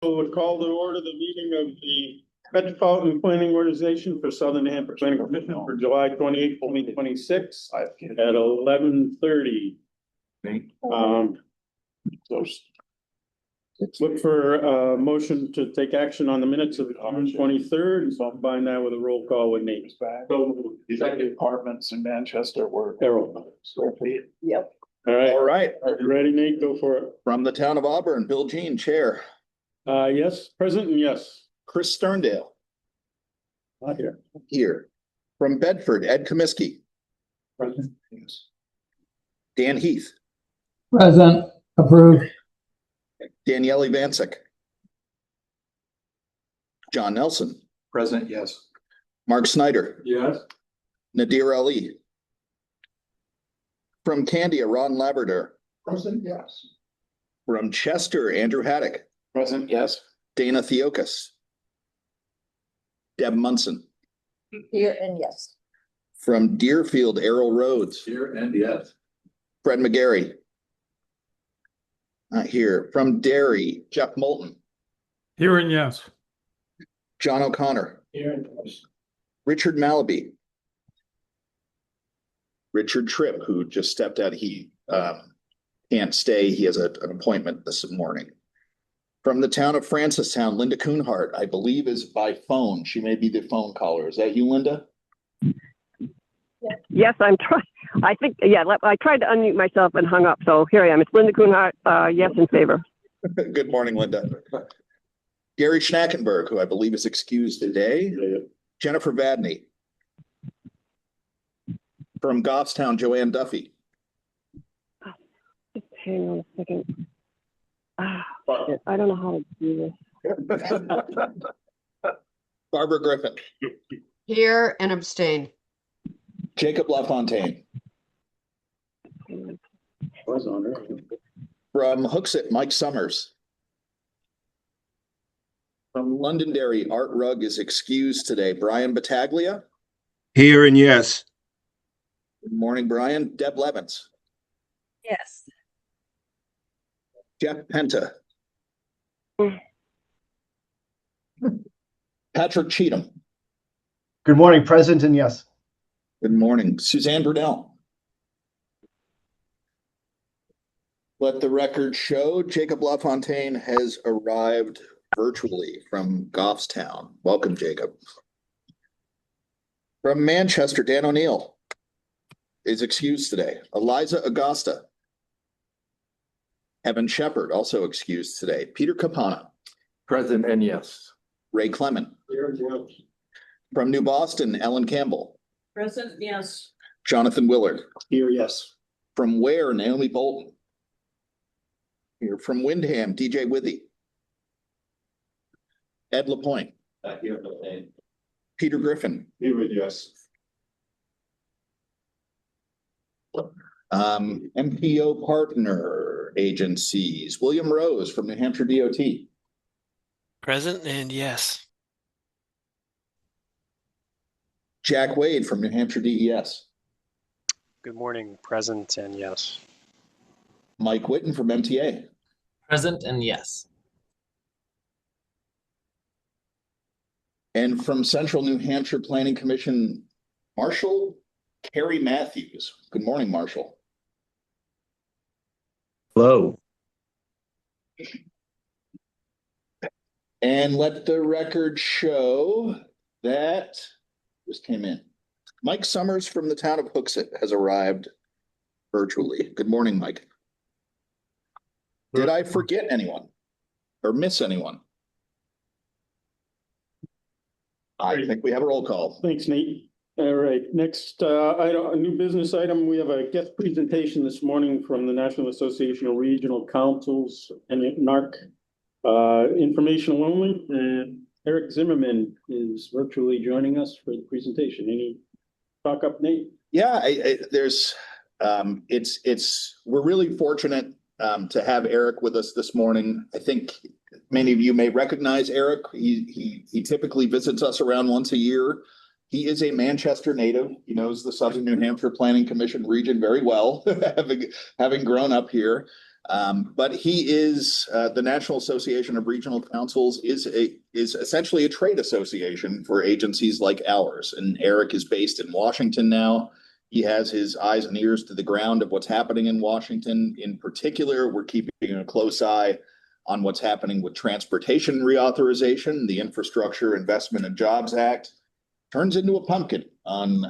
Would call to order the meeting of the Metropolitan Planning Organization for Southern New Hampshire Planning Commission for July 28th, 2026 at 11:30. So look for a motion to take action on the minutes of June 23rd. So I'll combine that with a roll call with Nate. So executive apartments in Manchester were. Yep. All right. All right. Are you ready, Nate? Go for it. From the town of Auburn, Bill Jean, Chair. Yes, present and yes. Chris Sterndale. Not here. Here. From Bedford, Ed Comiskey. Present. Yes. Dan Heath. Present. Approved. Danielle Ivancic. John Nelson. Present, yes. Mark Snyder. Yes. Nadir Ali. From Candia, Ron Labrador. Present, yes. From Chester, Andrew Haddock. Present, yes. Dana Theokas. Deb Munson. Here and yes. From Deerfield, Errol Rhodes. Here and yes. Fred McGarry. Not here. From Derry, Jeff Moulton. Here and yes. John O'Connor. Here and yes. Richard Malaby. Richard Tripp, who just stepped out. He can't stay. He has an appointment this morning. From the town of Francistown, Linda Kuhnhart, I believe, is by phone. She may be the phone caller. Is that you, Linda? Yes, I'm trying. I think, yeah, I tried to unmute myself and hung up. So here I am. It's Linda Kuhnhart. Yes, in favor. Good morning, Linda. Gary Schnackenberg, who I believe is excused today. Yeah. Jennifer Vadney. From Goffstown, Joanne Duffy. Just hang on a second. Shit, I don't know how to do this. Barbara Griffin. Here and abstain. Jacob LaFontaine. Was on her. From Hooksett, Mike Summers. From Londonderry, Art Rugg is excused today. Brian Battaglia. Here and yes. Good morning, Brian. Deb Levins. Yes. Jeff Penta. Patrick Cheatham. Good morning, present and yes. Good morning. Suzanne Brunel. Let the record show Jacob LaFontaine has arrived virtually from Goffstown. Welcome, Jacob. From Manchester, Dan O'Neill is excused today. Eliza Augusta. Evan Shepard, also excused today. Peter Capana. Present and yes. Ray Clement. Here and yes. From New Boston, Ellen Campbell. Present, yes. Jonathan Willard. Here, yes. From Ware, Naomi Bolton. Here from Windham, DJ Withy. Ed LaPointe. Here. Peter Griffin. Here and yes. MPO partner agencies. William Rose from New Hampshire DOT. Present and yes. Jack Wade from New Hampshire DES. Good morning. Present and yes. Mike Whitten from MTA. Present and yes. And from Central New Hampshire Planning Commission, Marshall Carey Matthews. Good morning, Marshall. Hello. And let the record show that just came in. Mike Summers from the town of Hooksett has arrived virtually. Good morning, Mike. Did I forget anyone or miss anyone? I think we have a roll call. Thanks, Nate. All right, next item, a new business item. We have a guest presentation this morning from the National Association of Regional Councils and NARC. Informational only, and Eric Zimmerman is virtually joining us for the presentation. Any talk up, Nate? Yeah, we're really fortunate to have Eric with us this morning. I think many of you may recognize Eric. He typically visits us around once a year. He is a Manchester native. He knows the Southern New Hampshire Planning Commission region very well, having grown up here. But he is the National Association of Regional Councils is essentially a trade association for agencies like ours. And Eric is based in Washington now. He has his eyes and ears to the ground of what's happening in Washington. In particular, we're keeping a close eye on what's happening with transportation reauthorization. The Infrastructure Investment and Jobs Act turns into a pumpkin on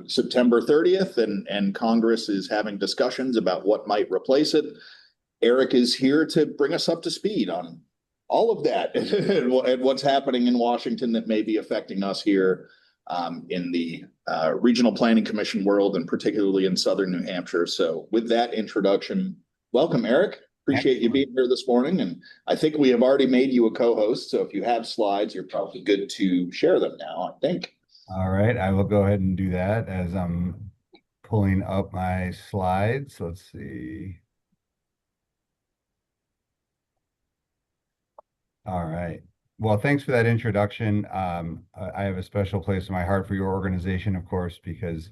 September 30th, and Congress is having discussions about what might replace it. Eric is here to bring us up to speed on all of that and what's happening in Washington that may be affecting us here in the Regional Planning Commission world, and particularly in Southern New Hampshire. So with that introduction, welcome, Eric. Appreciate you being here this morning. And I think we have already made you a co-host. So if you have slides, you're probably good to share them now, I think. All right, I will go ahead and do that as I'm pulling up my slides. Let's see. All right. Well, thanks for that introduction. I have a special place in my heart for your organization, of course, because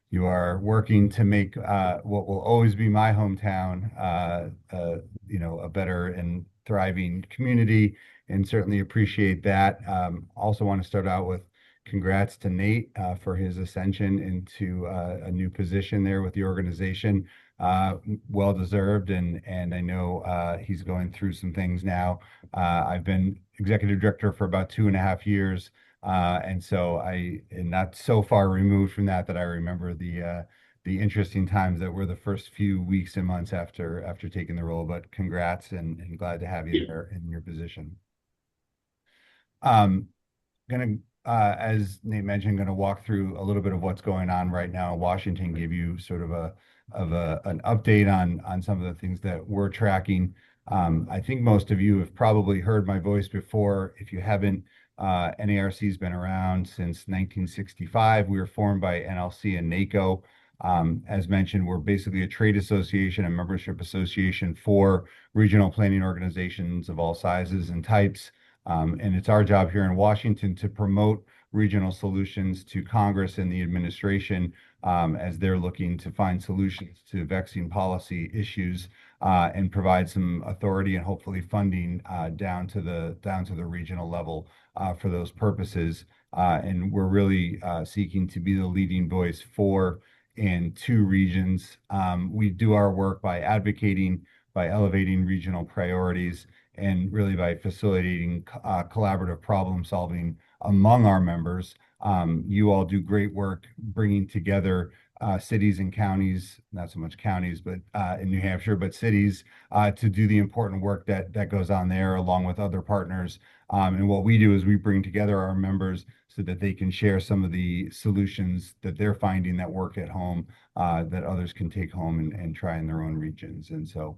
you are working to make what will always be my hometown, a better and thriving community, and certainly appreciate that. Also want to start out with congrats to Nate for his ascension into a new position there with the organization. Well deserved, and I know he's going through some things now. I've been executive director for about 2.5 years, and so I am not so far removed from that I remember the interesting times that were the first few weeks and months after taking the role. But congrats, and glad to have you there in your position. As Nate mentioned, going to walk through a little bit of what's going on right now in Washington, give you sort of an update on some of the things that we're tracking. I think most of you have probably heard my voice before. If you haven't, NARC has been around since 1965. We were formed by NLC and NACO. As mentioned, we're basically a trade association, a membership association for regional planning organizations of all sizes and types. And it's our job here in Washington to promote regional solutions to Congress and the administration as they're looking to find solutions to vexing policy issues and provide some authority and hopefully funding down to the regional level for those purposes. And we're really seeking to be the leading voice for in 2 regions. We do our work by advocating, by elevating regional priorities, and really by facilitating collaborative problem solving among our members. You all do great work bringing together cities and counties, not so much counties, but in New Hampshire, but cities to do the important work that goes on there along with other partners. And what we do is we bring together our members so that they can share some of the solutions that they're finding that work at home that others can take home and try in their own regions. And so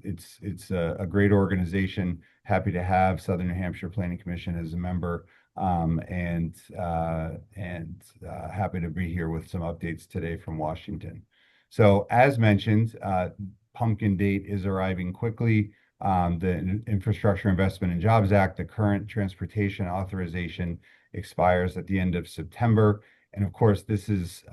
it's a great organization. Happy to have Southern New Hampshire Planning Commission as a member, and happy to be here with some updates today from Washington. So as mentioned, pumpkin date is arriving quickly. The Infrastructure Investment and Jobs Act, the current transportation authorization, expires at the end of September. And of course, this is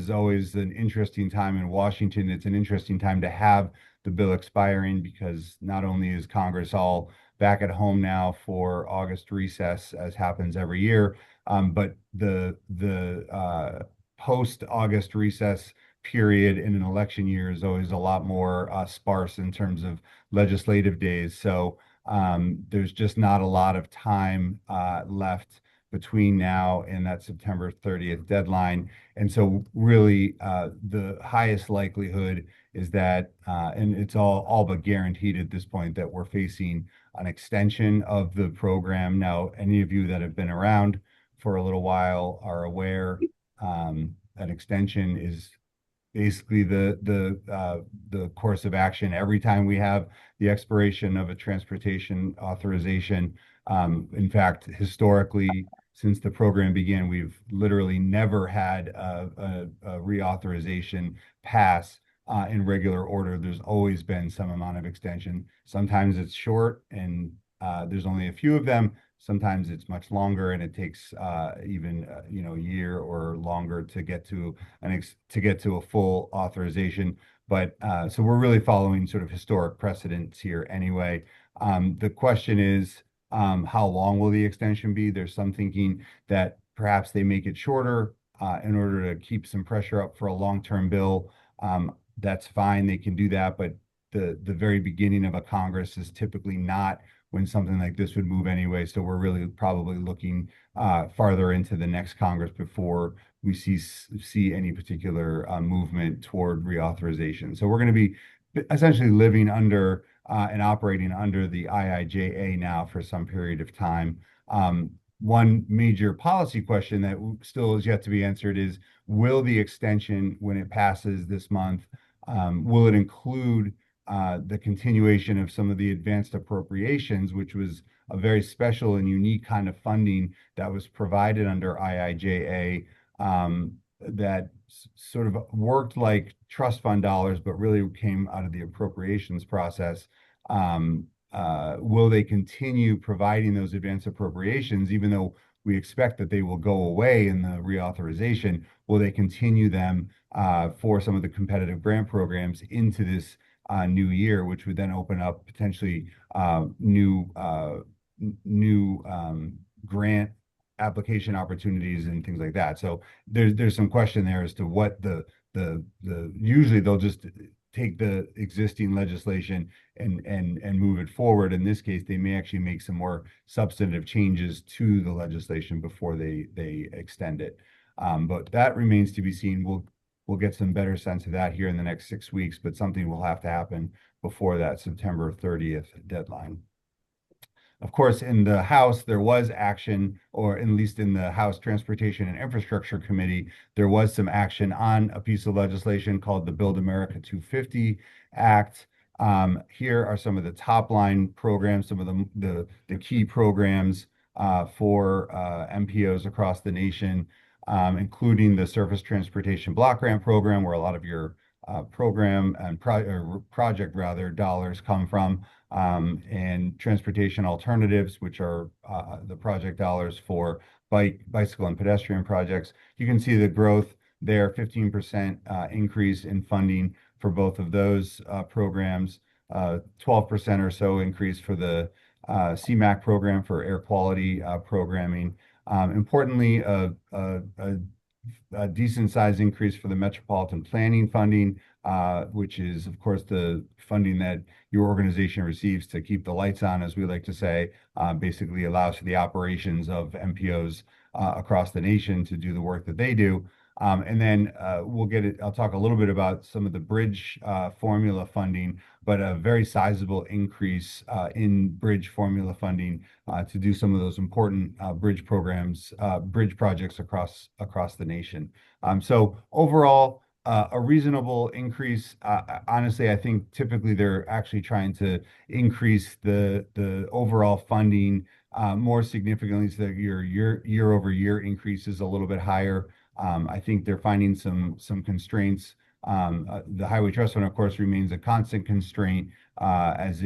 always an interesting time in Washington. It's an interesting time to have the bill expiring because not only is Congress all back at home now for August recess, as happens every year, but the post-August recess period in an election year is always a lot more sparse in terms of legislative days. So there's just not a lot of time left between now and that September 30th deadline. And so really the highest likelihood is that, and it's all but guaranteed at this point, that we're facing an extension of the program. Now, any of you that have been around for a little while are aware an extension is basically the course of action every time we have the expiration of a transportation authorization. In fact, historically, since the program began, we've literally never had a reauthorization pass in regular order. There's always been some amount of extension. Sometimes it's short and there's only a few of them. Sometimes it's much longer and it takes even a year or longer to get to a full authorization. So we're really following sort of historic precedents here anyway. The question is, how long will the extension be? There's some thinking that perhaps they make it shorter in order to keep some pressure up for a long-term bill. That's fine, they can do that, but the very beginning of a Congress is typically not when something like this would move anyway. So we're really probably looking farther into the next Congress before we see any particular movement toward reauthorization. So we're going to be essentially living under and operating under the IIJA now for some period of time. One major policy question that still is yet to be answered is, will the extension, when it passes this month, will it include the continuation of some of the advanced appropriations, which was a very special and unique kind of funding that was provided under IIJA, that sort of worked like trust fund dollars, but really came out of the appropriations process. Will they continue providing those advanced appropriations, even though we expect that they will go away in the reauthorization? Will they continue them for some of the competitive grant programs into this new year, which would then open up potentially new grant application opportunities and things like that. So there's some question there as to what the usually they'll just take the existing legislation and move it forward. In this case, they may actually make some more substantive changes to the legislation before they extend it. But that remains to be seen. We'll get some better sense of that here in the next 6 weeks, but something will have to happen before that September 30th deadline. Of course, in the House, there was action, or at least in the House Transportation and Infrastructure Committee, there was some action on a piece of legislation called the Build America 250 Act. Here are some of the top line programs, some of the key programs for MPOs across the nation, including the Surface Transportation Block Grant Program, where a lot of your program and project dollars come from, and transportation alternatives, which are the project dollars for bicycle and pedestrian projects. You can see the growth there, 15% increase in funding for both of those programs, 12% or so increase for the CMAQ program for air quality programming. Importantly, a decent size increase for the Metropolitan planning funding, which is, of course, the funding that your organization receives to keep the lights on, as we like to say, basically allows for the operations of MPOs across the nation to do the work that they do. And then I'll talk a little bit about some of the bridge formula funding, but a very sizable increase in bridge formula funding to do some of those important bridge programs, bridge projects across the nation. So overall, a reasonable increase. Honestly, I think typically they're actually trying to increase the overall funding more significantly, so that your year over year increase is a little bit higher. I think they're finding some constraints. The Highway Trust Fund, of course, remains a constant constraint, as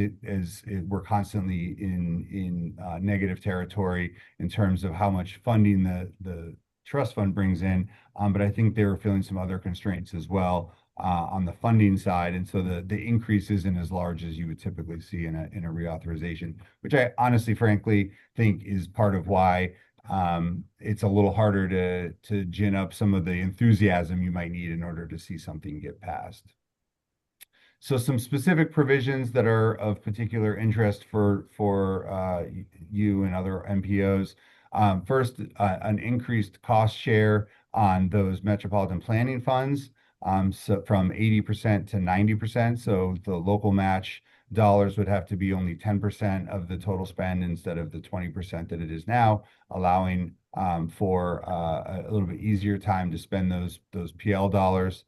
we're constantly in negative territory in terms of how much funding the trust fund brings in. But I think they were feeling some other constraints as well on the funding side, and so the increase isn't as large as you would typically see in a reauthorization, which I honestly, frankly, think is part of why it's a little harder to gin up some of the enthusiasm you might need in order to see something get passed. So some specific provisions that are of particular interest for you and other MPOs. First, an increased cost share on those metropolitan planning funds, so from 80% to 90%. So the local match dollars would have to be only 10% of the total spend instead of the 20% that it is now, allowing for a little bit easier time to spend those PL dollars.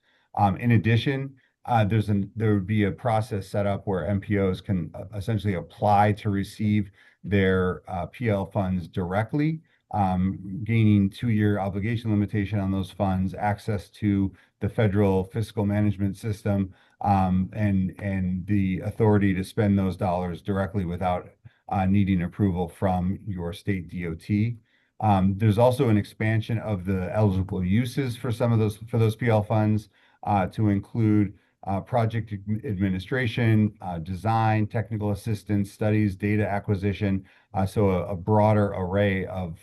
In addition, there would be a process set up where MPOs can essentially apply to receive their PL funds directly, gaining 2-year obligation limitation on those funds, access to the federal fiscal management system, and the authority to spend those dollars directly without needing approval from your state DOT. There's also an expansion of the eligible uses for some of those PL funds to include project administration, design, technical assistance, studies, data acquisition. So a broader array of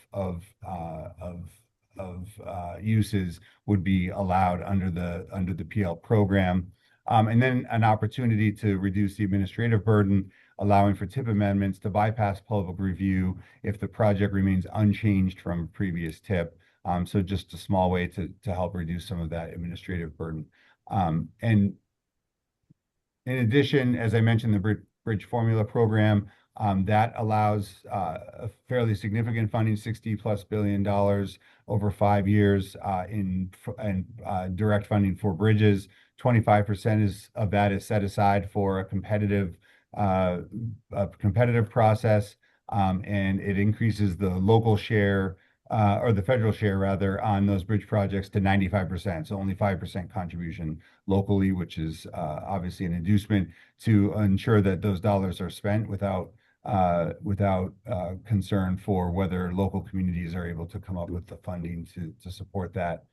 uses would be allowed under the PL program. And then an opportunity to reduce the administrative burden, allowing for tip amendments to bypass public review if the project remains unchanged from previous tip. So just a small way to help reduce some of that administrative burden. And in addition, as I mentioned, the Bridge Formula Program, that allows a fairly significant funding, $60+ billion over 5 years in direct funding for bridges. 25% of that is set aside for a competitive process, and it increases the local share or the federal share rather on those bridge projects to 95%. So only 5% contribution locally, which is obviously an inducement to ensure that those dollars are spent without concern for whether local communities are able to come up with the funding to support that.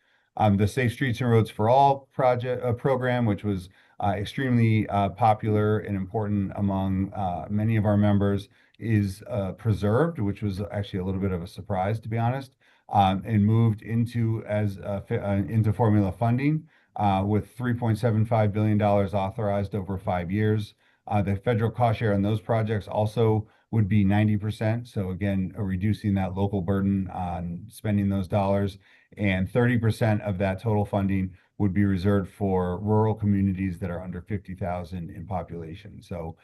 The Safe Streets and Roads for All program, which was extremely popular and important among many of our members, is preserved, which was actually a little bit of a surprise, to be honest, and moved into formula funding with $3.75 billion authorized over 5 years. The federal cost share on those projects also would be 90%. So again, reducing that local burden on spending those dollars. And 30% of that total funding would be reserved for rural communities that are under 50,000 in population. So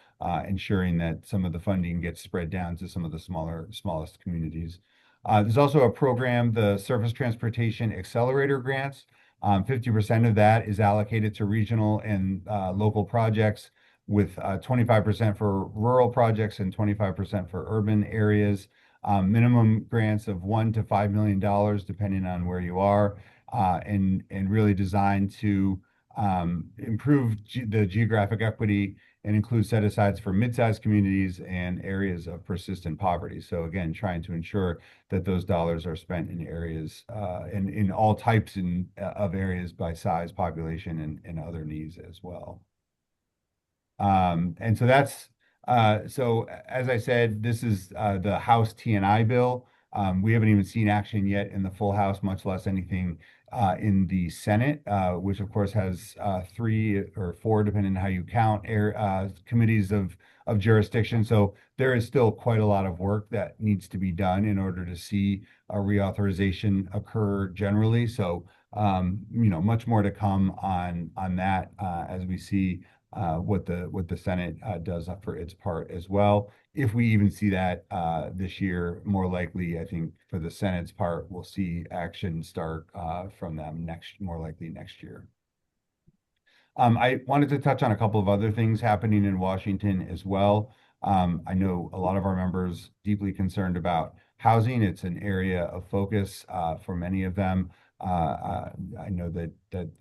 ensuring that some of the funding gets spread down to some of the smallest communities. There's also a program, the Surface Transportation Accelerator Grants. 50% of that is allocated to regional and local projects, with 25% for rural projects and 25% for urban areas. Minimum grants of $1 to $5 million, depending on where you are, and really designed to improve the geographic equity and include set-asides for mid-sized communities and areas of persistent poverty. So again, trying to ensure that those dollars are spent in areas in all types of areas by size, population, and other needs as well. And so that's so as I said, this is the House T&I bill. We haven't even seen action yet in the full House, much less anything in the Senate, which of course has 3 or 4, depending on how you count, committees of jurisdiction. So there is still quite a lot of work that needs to be done in order to see a reauthorization occur generally. So much more to come on that as we see what the Senate does for its part as well. If we even see that this year, more likely, I think for the Senate's part, we'll see action start from them more likely next year. I wanted to touch on a couple of other things happening in Washington as well. I know a lot of our members deeply concerned about housing. It's an area of focus for many of them. I know that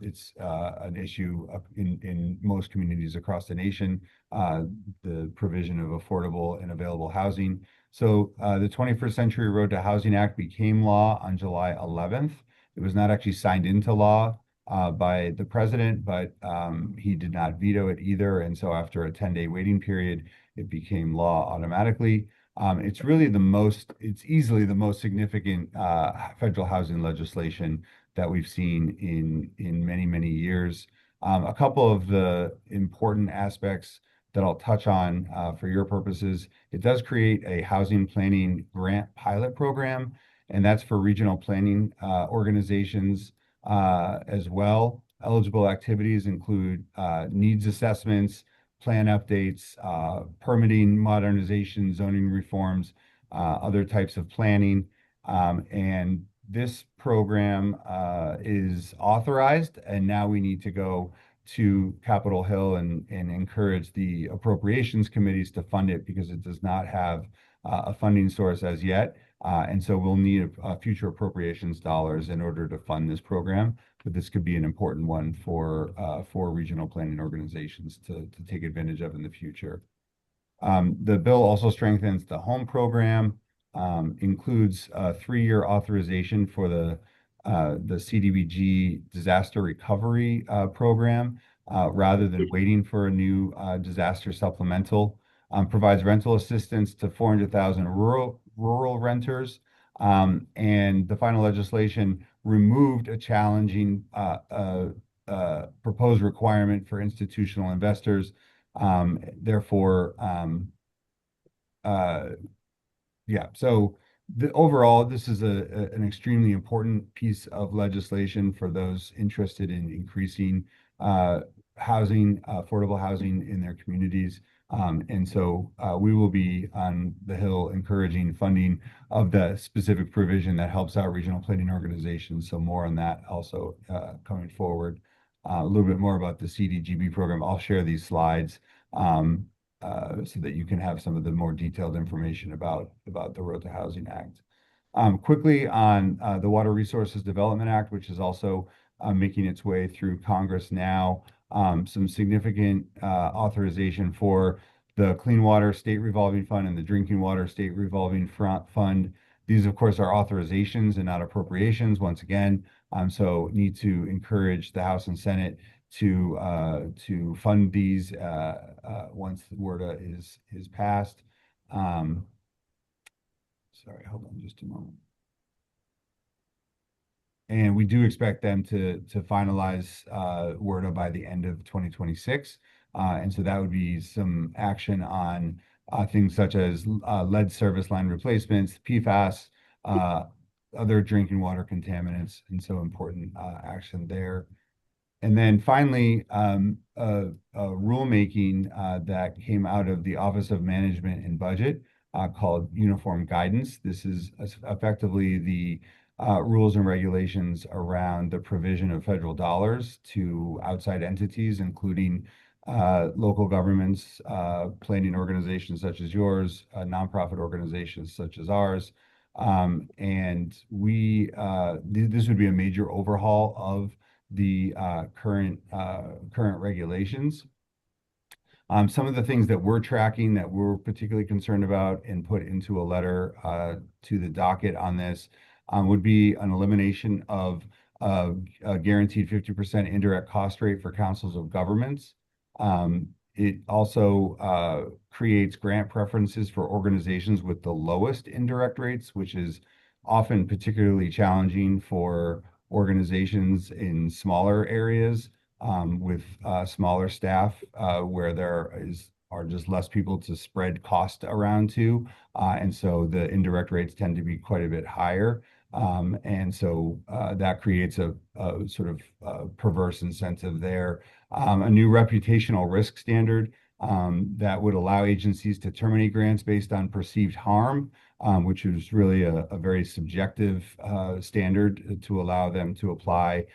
it's an issue in most communities across the nation, the provision of affordable and available housing. So the 21st Century Road to Housing Act became law on July 11th. It was not actually signed into law by the president, but he did not veto it either. And so after a 10-day waiting period, it became law automatically. It's easily the most significant federal housing legislation that we've seen in many, many years. A couple of the important aspects that I'll touch on for your purposes: it does create a housing planning grant pilot program, and that's for regional planning organizations as well. Eligible activities include needs assessments, plan updates, permitting modernization, zoning reforms, other types of planning. And this program is authorized, and now we need to go to Capitol Hill and encourage the appropriations committees to fund it, because it does not have a funding source as yet. And so we'll need future appropriations dollars in order to fund this program. But this could be an important one for regional planning organizations to take advantage of in the future. The bill also strengthens the home program, includes a 3-year authorization for the CDBG disaster recovery program. rather than waiting for a new disaster supplemental. Provides rental assistance to 400,000 rural renters. And the final legislation removed a challenging proposed requirement for institutional investors. Therefore, yeah, so overall, this is an extremely important piece of legislation for those interested in increasing housing, affordable housing in their communities. And so we will be on the Hill encouraging funding of the specific provision that helps out regional planning organizations. So more on that also coming forward. A little bit more about the CDGB program. I'll share these slides so that you can have some of the more detailed information about the Road to Housing Act. Quickly on the Water Resources Development Act, which is also making its way through Congress now. Some significant authorization for the Clean Water State Revolving Fund and the Drinking Water State Revolving Fund. These, of course, are authorizations and not appropriations, once again. So need to encourage the House and Senate to fund these once the WRDA is passed. Sorry, hold on just a moment. And we do expect them to finalize WRDA by the end of 2026. And so that would be some action on things such as lead service line replacements, PFAS, other drinking water contaminants, and so important action there. And then finally, a rulemaking that came out of the Office of Management and Budget called Uniform Guidance. This is effectively the rules and regulations around the provision of federal dollars to outside entities, including local governments, planning organizations such as yours, nonprofit organizations such as ours. And this would be a major overhaul of the current regulations. Some of the things that we're tracking that we're particularly concerned about and put into a letter to the docket on this would be an elimination of a guaranteed 50% indirect cost rate for councils of governments. It also creates grant preferences for organizations with the lowest indirect rates, which is often particularly challenging for organizations in smaller areas with smaller staff where are just less people to spread cost around to. And so the indirect rates tend to be quite a bit higher. And so that creates a sort of perverse incentive there. A new reputational risk standard that would allow agencies to terminate grants based on perceived harm, which is really a very subjective standard to allow them to apply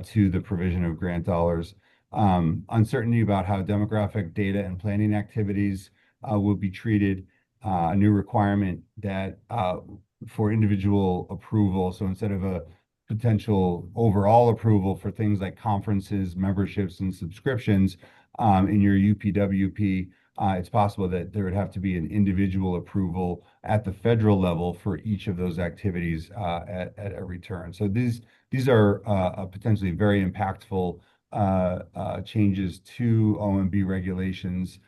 to the provision of grant dollars. Uncertainty about how demographic data and planning activities will be treated. A new requirement that for individual approval, so instead of a potential overall approval for things like conferences, memberships, and subscriptions in your UPWP, it's possible that there would have to be an individual approval at the federal level for each of those activities at every turn. So these are potentially very impactful changes to OMB regulations.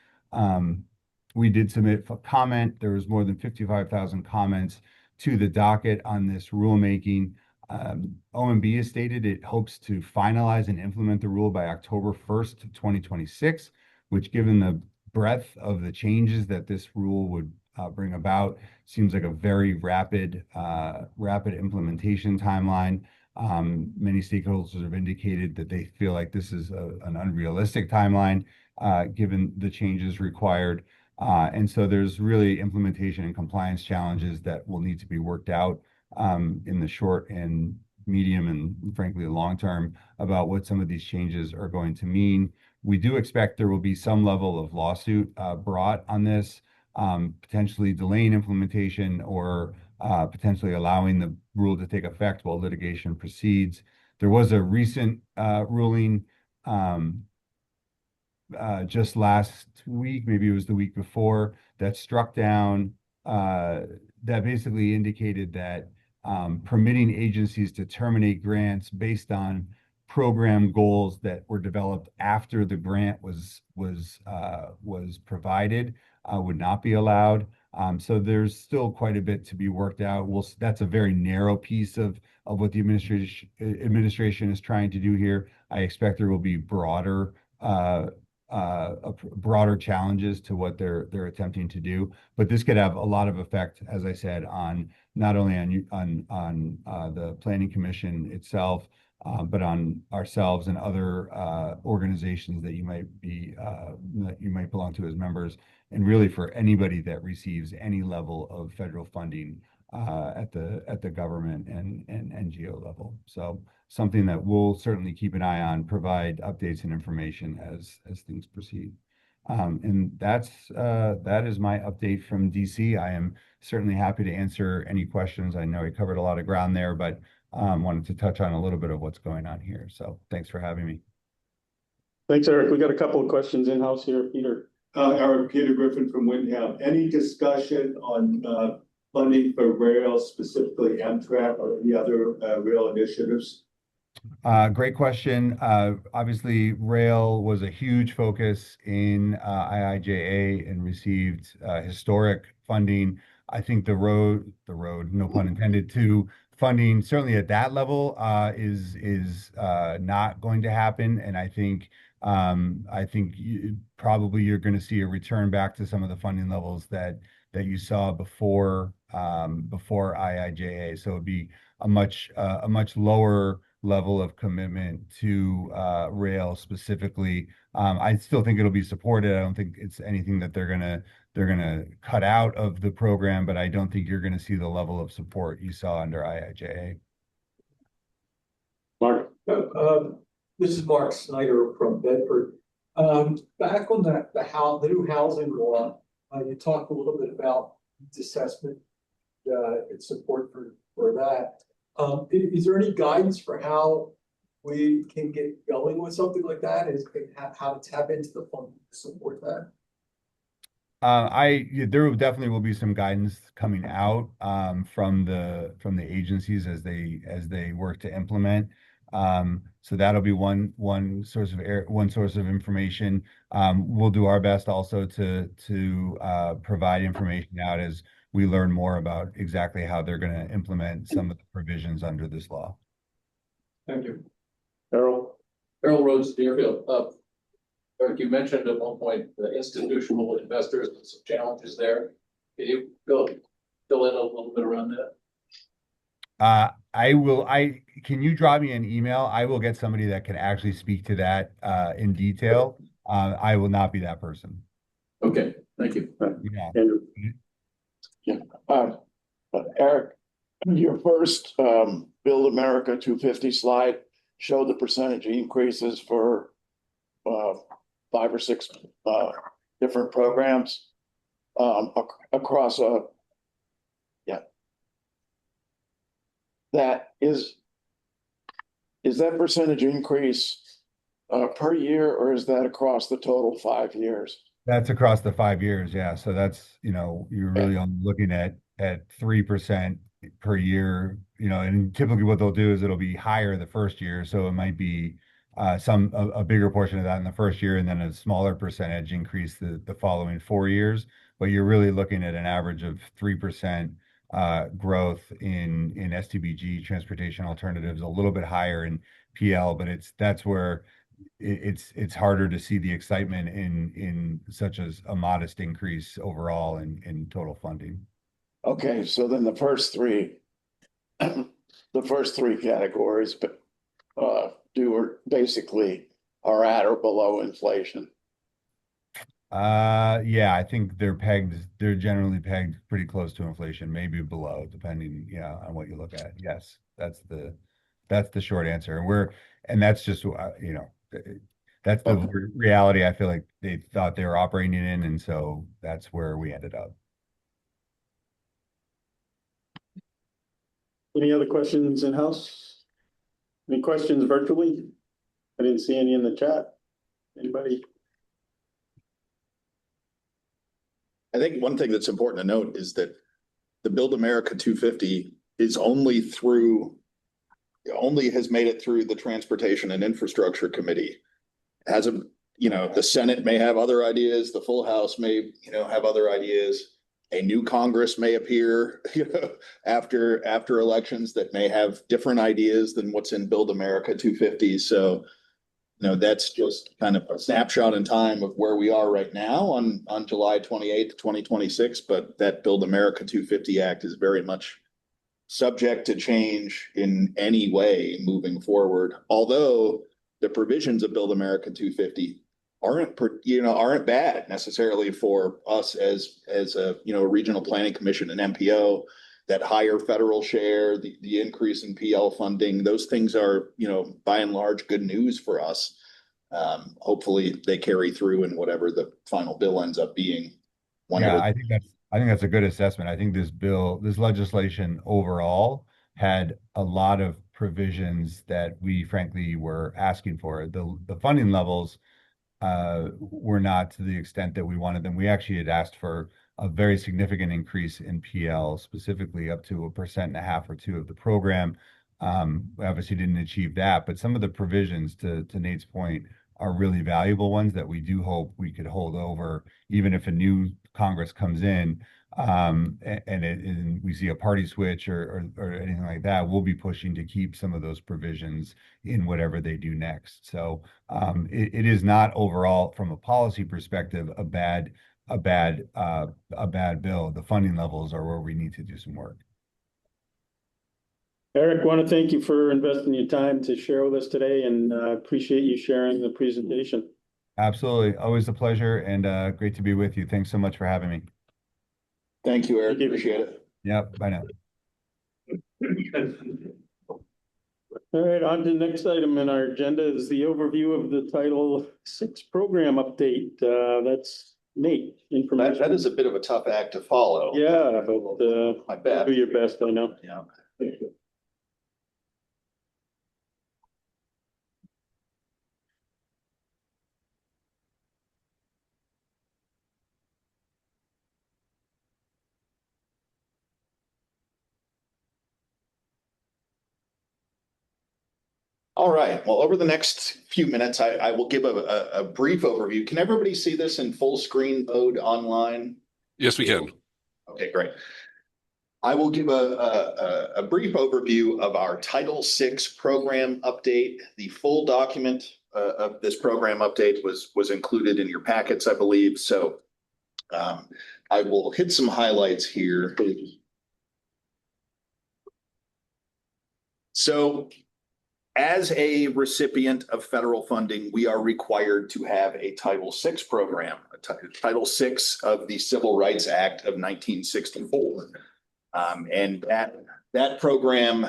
We did submit a comment. There was more than 55,000 comments to the docket on this rulemaking. OMB has stated it hopes to finalize and implement the rule by October 1st, 2026, which, given the breadth of the changes that this rule would bring about, seems like a very rapid implementation timeline. Many stakeholders have indicated that they feel like this is an unrealistic timeline given the changes required. And so there's really implementation and compliance challenges that will need to be worked out in the short and medium and frankly long term about what some of these changes are going to mean. We do expect there will be some level of lawsuit brought on this, potentially delaying implementation or potentially allowing the rule to take effect while litigation proceeds. There was a recent ruling just last week, maybe it was the week before, that struck down, that basically indicated that permitting agencies to terminate grants based on program goals that were developed after the grant was provided would not be allowed. So there's still quite a bit to be worked out. That's a very narrow piece of what the administration is trying to do here. I expect there will be broader challenges to what they're attempting to do, but this could have a lot of effect, as I said, on not only on the Planning Commission itself, but on ourselves and other organizations that you might belong to as members, and really for anybody that receives any level of federal funding at the government and NGO level. So something that we'll certainly keep an eye on, provide updates and information as things proceed. And that is my update from DC. I am certainly happy to answer any questions. I know I covered a lot of ground there, but wanted to touch on a little bit of what's going on here. So thanks for having me. Thanks, Eric. We got a couple of questions in-house here. Peter. Eric, Peter Griffin from Windham. Any discussion on funding for rail, specifically Amtrak or any other rail initiatives? Great question. Obviously, rail was a huge focus in IIJA and received historic funding. I think the road, no pun intended, to funding certainly at that level is not going to happen. And I think probably you're going to see a return back to some of the funding levels that you saw before IIJA. So it'd be a much lower level of commitment to rail specifically. I still think it'll be supported. I don't think it's anything that they're gonna cut out of the program, but I don't think you're gonna see the level of support you saw under IIJA. Mark. This is Mark Snyder from Bedford. Back on the new housing law, you talked a little bit about assessment and support for that. Is there any guidance for how we can get going with something like that? How to tap into the fund to support that? There definitely will be some guidance coming out from the agencies as they work to implement. So that'll be one source of information. We'll do our best also to provide information out as we learn more about exactly how they're going to implement some of the provisions under this law. Thank you. Errol Rhodes, Deerfield. Eric, you mentioned at one point the institutional investors and some challenges there. Can you fill in a little bit around that? Can you drop me an email? I will get somebody that can actually speak to that in detail. I will not be that person. Okay, thank you. Yeah. Andrew. Eric, your first Build America 250 slide showed the percentage increases for 5 or 6 different programs across that is that percentage increase per year, or is that across the total 5 years? That's across the 5 years, yeah. So that's, you're really only looking at 3% per year, and typically what they'll do is it'll be higher the first year. So it might be a bigger portion of that in the first year, and then a smaller percentage increase the following 4 years. But you're really looking at an average of 3% growth in STBG, transportation alternatives, a little bit higher in PL, but that's where it's harder to see the excitement in such as a modest increase overall in total funding. Okay, so then the first three categories basically are at or below inflation. Yeah, I think they're generally pegged pretty close to inflation, maybe below, depending, on what you look at. Yes, that's the short answer. And that's just, that's the reality I feel like they thought they were operating in, and so that's where we ended up. Any other questions in-house? Any questions virtually? I didn't see any in the chat. Anybody? I think one thing that's important to note is that the Build America 250 is only through only has made it through the Transportation and Infrastructure Committee. Hasn't, the Senate may have other ideas, the full House may, have other ideas. A new Congress may appear, after elections that may have different ideas than what's in Build America 250. So, that's just kind of a snapshot in time of where we are right now on July 28th, 2026. But that Build America 250 Act is very much subject to change in any way moving forward. Although the provisions of Build America 250 aren't bad necessarily for us as a regional planning commission and MPO. That higher federal share, the increase in PL funding, those things are, by and large, good news for us. Hopefully they carry through in whatever the final bill ends up being. Yeah, I think that's a good assessment. I think this legislation overall had a lot of provisions that we frankly were asking for. The funding levels were not to the extent that we wanted them. We actually had asked for a very significant increase in PL, specifically up to 1.5% or 2% of the program. We obviously didn't achieve that, but some of the provisions, to Nate's point, are really valuable ones that we do hope we could hold over, even if a new Congress comes in, and we see a party switch or anything like that. We'll be pushing to keep some of those provisions in whatever they do next. So it is not overall, from a policy perspective, a bad bill. The funding levels are where we need to do some work. Eric, want to thank you for investing your time to share with us today, and appreciate you sharing the presentation. Absolutely. Always a pleasure, and great to be with you. Thanks so much for having me. Thank you, Eric. Appreciate it. Yep. Bye now. All right, on to the next item in our agenda is the overview of the Title VI program update. That's Nate. Information. That is a bit of a tough act to follow. Yeah, but my bad. Do your best, I know. Yeah. All right. Well, over the next few minutes, I will give a brief overview. Can everybody see this in full screen mode online? Yes, we can. Okay, great. I will give a brief overview of our Title VI program update. The full document of this program update was included in your packets, I believe. So I will hit some highlights here. So, as a recipient of federal funding, we are required to have a Title VI program, Title VI of the Civil Rights Act of 1964. And that program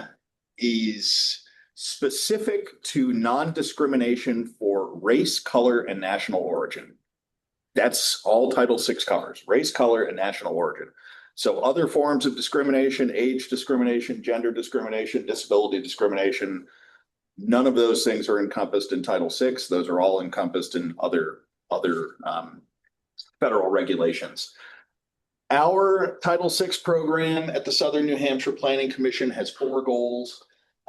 is specific to non-discrimination for race, color, and national origin. That's all Title VI covers: race, color, and national origin. So other forms of discrimination, age discrimination, gender discrimination, disability discrimination, none of those things are encompassed in Title VI. Those are all encompassed in other federal regulations. Our Title VI program at the Southern New Hampshire Planning Commission has 4 goals: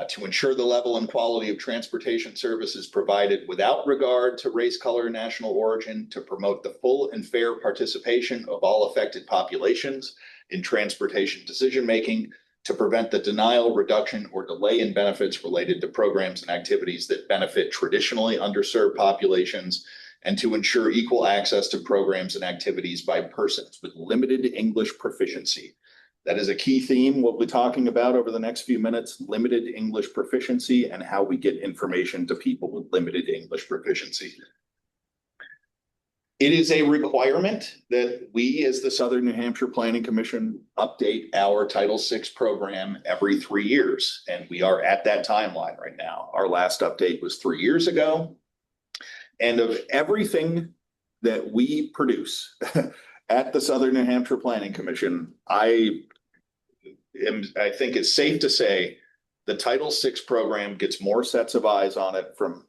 to ensure the level and quality of transportation services provided without regard to race, color, and national origin, to promote the full and fair participation of all affected populations in transportation decision-making, to prevent the denial, reduction, or delay in benefits related to programs and activities that benefit traditionally underserved populations, and to ensure equal access to programs and activities by persons with limited English proficiency. That is a key theme we'll be talking about over the next few minutes: limited English proficiency and how we get information to people with limited English proficiency. It is a requirement that we, as the Southern New Hampshire Planning Commission, update our Title VI program every 3 years. And we are at that timeline right now. Our last update was 3 years ago. And of everything that we produce at the Southern New Hampshire Planning Commission, I think it's safe to say the Title VI program gets more sets of eyes on it from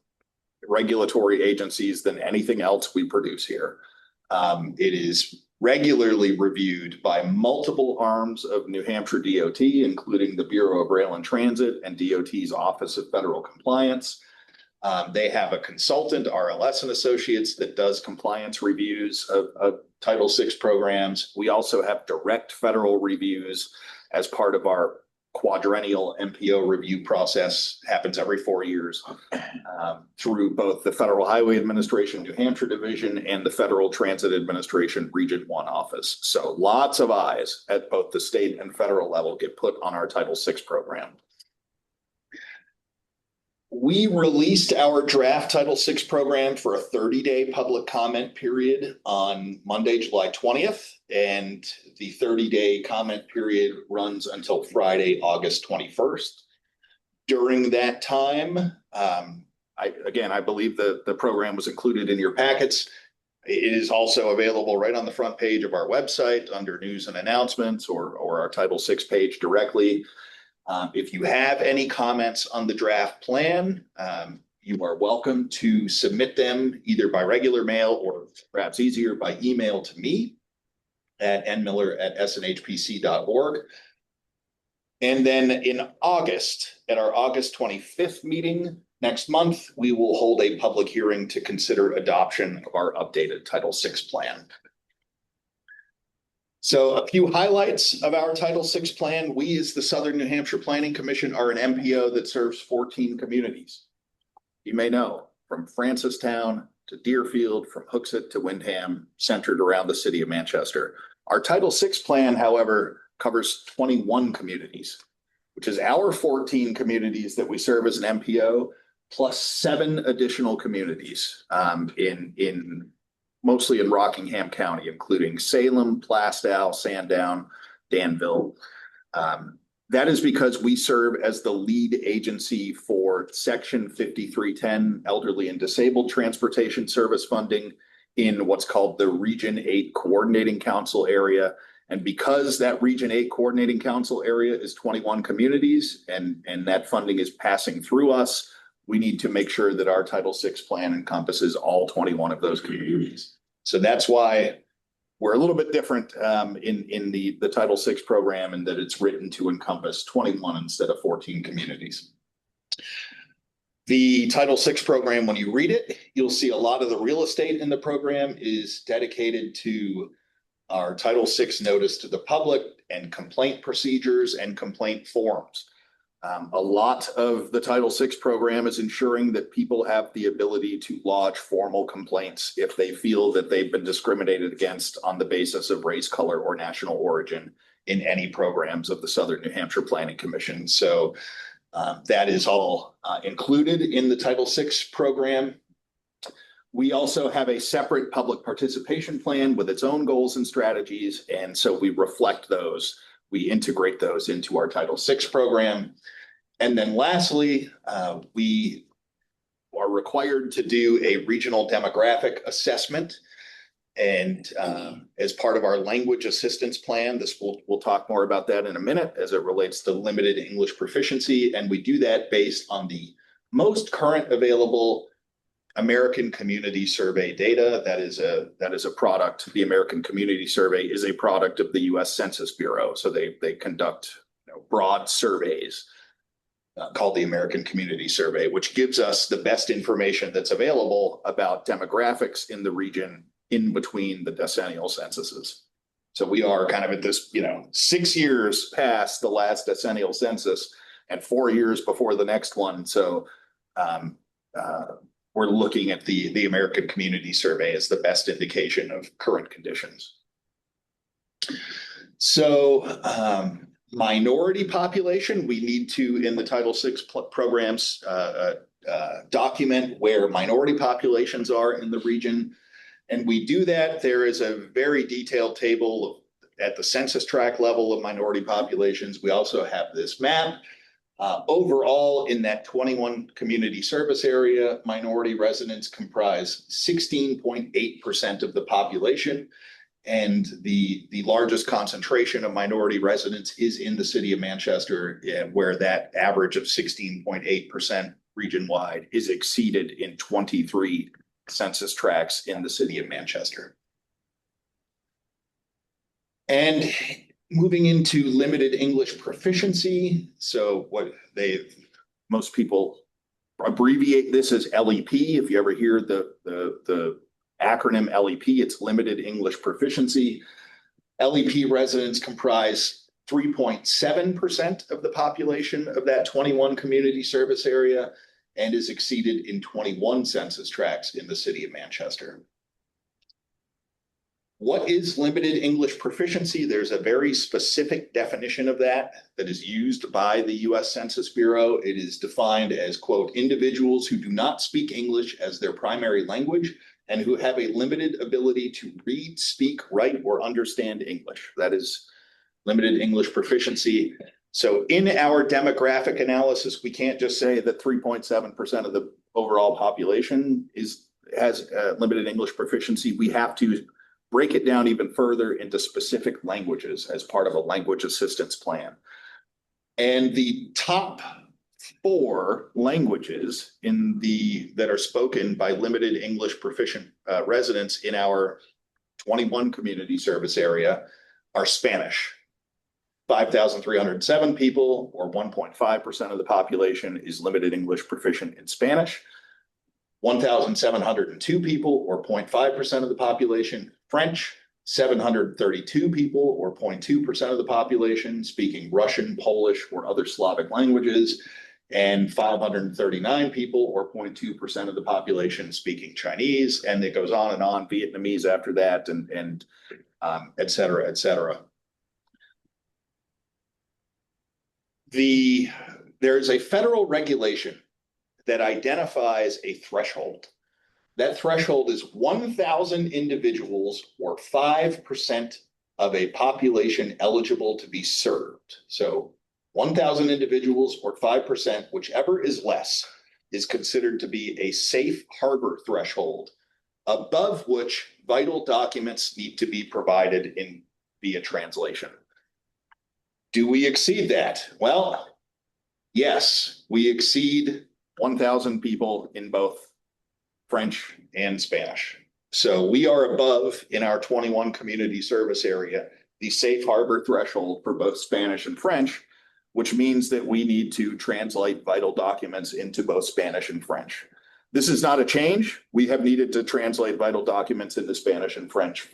regulatory agencies than anything else we produce here. It is regularly reviewed by multiple arms of New Hampshire DOT, including the Bureau of Rail and Transit and DOT's Office of Federal Compliance. They have a consultant, RLS and Associates, that does compliance reviews of Title VI programs. We also have direct federal reviews as part of our quadrennial MPO review process. Happens every 4 years through both the Federal Highway Administration New Hampshire Division and the Federal Transit Administration Region 1 office. So lots of eyes at both the state and federal level get put on our Title VI program. We released our draft Title VI program for a 30-day public comment period on Monday, July 20th, and the 30-day comment period runs until Friday, August 21st. During that time, I believe the program was included in your packets. It is also available right on the front page of our website under news and announcements or our Title VI page directly. If you have any comments on the draft plan, you are welcome to submit them either by regular mail or perhaps easier by email to me at nmiller@snhpc.org. And then in August, at our August 25th meeting next month, we will hold a public hearing to consider adoption of our updated Title VI plan. So a few highlights of our Title VI plan. We, as the Southern New Hampshire Planning Commission, are an MPO that serves 14 communities. You may know, from Francistown to Deerfield, from Hooksett to Windham, centered around the city of Manchester. Our Title VI plan, however, covers 21 communities, which is our 14 communities that we serve as an MPO, plus 7 additional communities mostly in Rockingham County, including Salem, Plastow, Sandown, Danville. That is because we serve as the lead agency for Section 5310 Elderly and Disabled Transportation Service funding in what's called the Region 8 Coordinating Council area. And because that Region 8 Coordinating Council area is 21 communities and that funding is passing through us, we need to make sure that our Title VI plan encompasses all 21 of those communities. So that's why we're a little bit different in the Title VI program, and that it's written to encompass 21 instead of 14 communities. The Title VI program, when you read it, you'll see a lot of the real estate in the program is dedicated to our Title VI notice to the public and complaint procedures and complaint forms. A lot of the Title VI program is ensuring that people have the ability to lodge formal complaints if they feel that they've been discriminated against on the basis of race, color, or national origin in any programs of the Southern New Hampshire Planning Commission. So that is all included in the Title VI program. We also have a separate public participation plan with its own goals and strategies, and so we reflect those. We integrate those into our Title VI program. And then lastly, we are required to do a regional demographic assessment. And as part of our language assistance plan, we'll talk more about that in a minute as it relates to limited English proficiency. And we do that based on the most current available American Community Survey data. That is a product. The American Community Survey is a product of the U.S. Census Bureau. So they conduct broad surveys called the American Community Survey, which gives us the best information that's available about demographics in the region in between the decennial censuses. So we are kind of at this, 6 years past the last decennial census and 4 years before the next one. So we're looking at the American Community Survey as the best indication of current conditions. So minority population, we need to, in the Title VI programs, document where minority populations are in the region. And we do that. There is a very detailed table at the census tract level of minority populations. We also have this map. Overall, in that 21 community service area, minority residents comprise 16.8% of the population. And the largest concentration of minority residents is in the city of Manchester, where that average of 16.8% region-wide is exceeded in 23 census tracts in the city of Manchester. And moving into limited English proficiency. So most people abbreviate this as LEP. If you ever hear the acronym LEP, it's limited English proficiency. LEP residents comprise 3.7% of the population of that 21 community service area and is exceeded in 21 census tracts in the city of Manchester. What is limited English proficiency? There's a very specific definition of that is used by the US Census Bureau. It is defined as, quote, individuals who do not speak English as their primary language and who have a limited ability to read, speak, write, or understand English. That is limited English proficiency. So in our demographic analysis, we can't just say that 3.7% of the overall population has limited English proficiency. We have to break it down even further into specific languages as part of a language assistance plan. And the top 4 languages that are spoken by limited English proficient residents in our 21 community service area are Spanish. 5,307 people, or 1.5% of the population, is limited English proficient in Spanish. 1,702 people, or 0.5% of the population, French. 732 people, or 0.2% of the population, speaking Russian, Polish, or other Slavic languages, and 539 people, or 0.2% of the population, speaking Chinese, and it goes on, Vietnamese after that, and et cetera, et cetera. There is a federal regulation that identifies a threshold. That threshold is 1,000 individuals, or 5% of a population eligible to be served. So 1,000 individuals or 5%, whichever is less, is considered to be a safe harbor threshold, above which vital documents need to be provided via translation. Do we exceed that? Well, yes, we exceed 1,000 people in both French and Spanish. So we are above, in our 21 community service area, the safe harbor threshold for both Spanish and French, which means that we need to translate vital documents into both Spanish and French. This is not a change. We have needed to translate vital documents into Spanish and French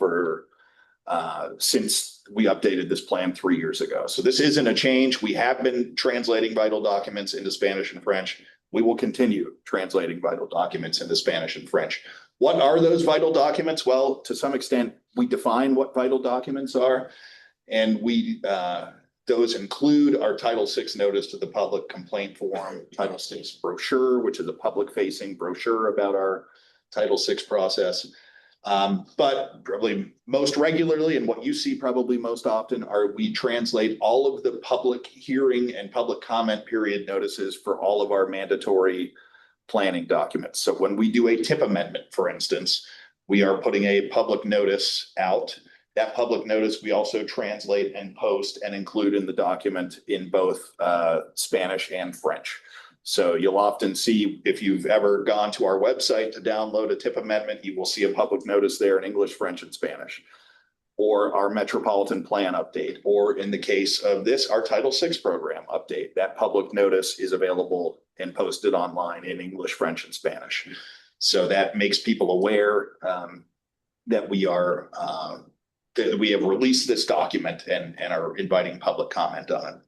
since we updated this plan 3 years ago. So this isn't a change. We have been translating vital documents into Spanish and French. We will continue translating vital documents into Spanish and French. What are those vital documents? Well, to some extent, we define what vital documents are, and those include our Title VI notice to the public complaint form, Title VI brochure, which is a public-facing brochure about our Title VI process. But probably most regularly, and what you see probably most often, we translate all of the public hearing and public comment period notices for all of our mandatory planning documents. So when we do a TIP amendment, for instance, we are putting a public notice out. That public notice we also translate and post and include in the document in both Spanish and French. So you'll often see, if you've ever gone to our website to download a TIP amendment, you will see a public notice there in English, French, and Spanish, or our Metropolitan plan update, or in the case of this, our Title VI program update. That public notice is available and posted online in English, French, and Spanish. So that makes people aware that we have released this document and are inviting public comment on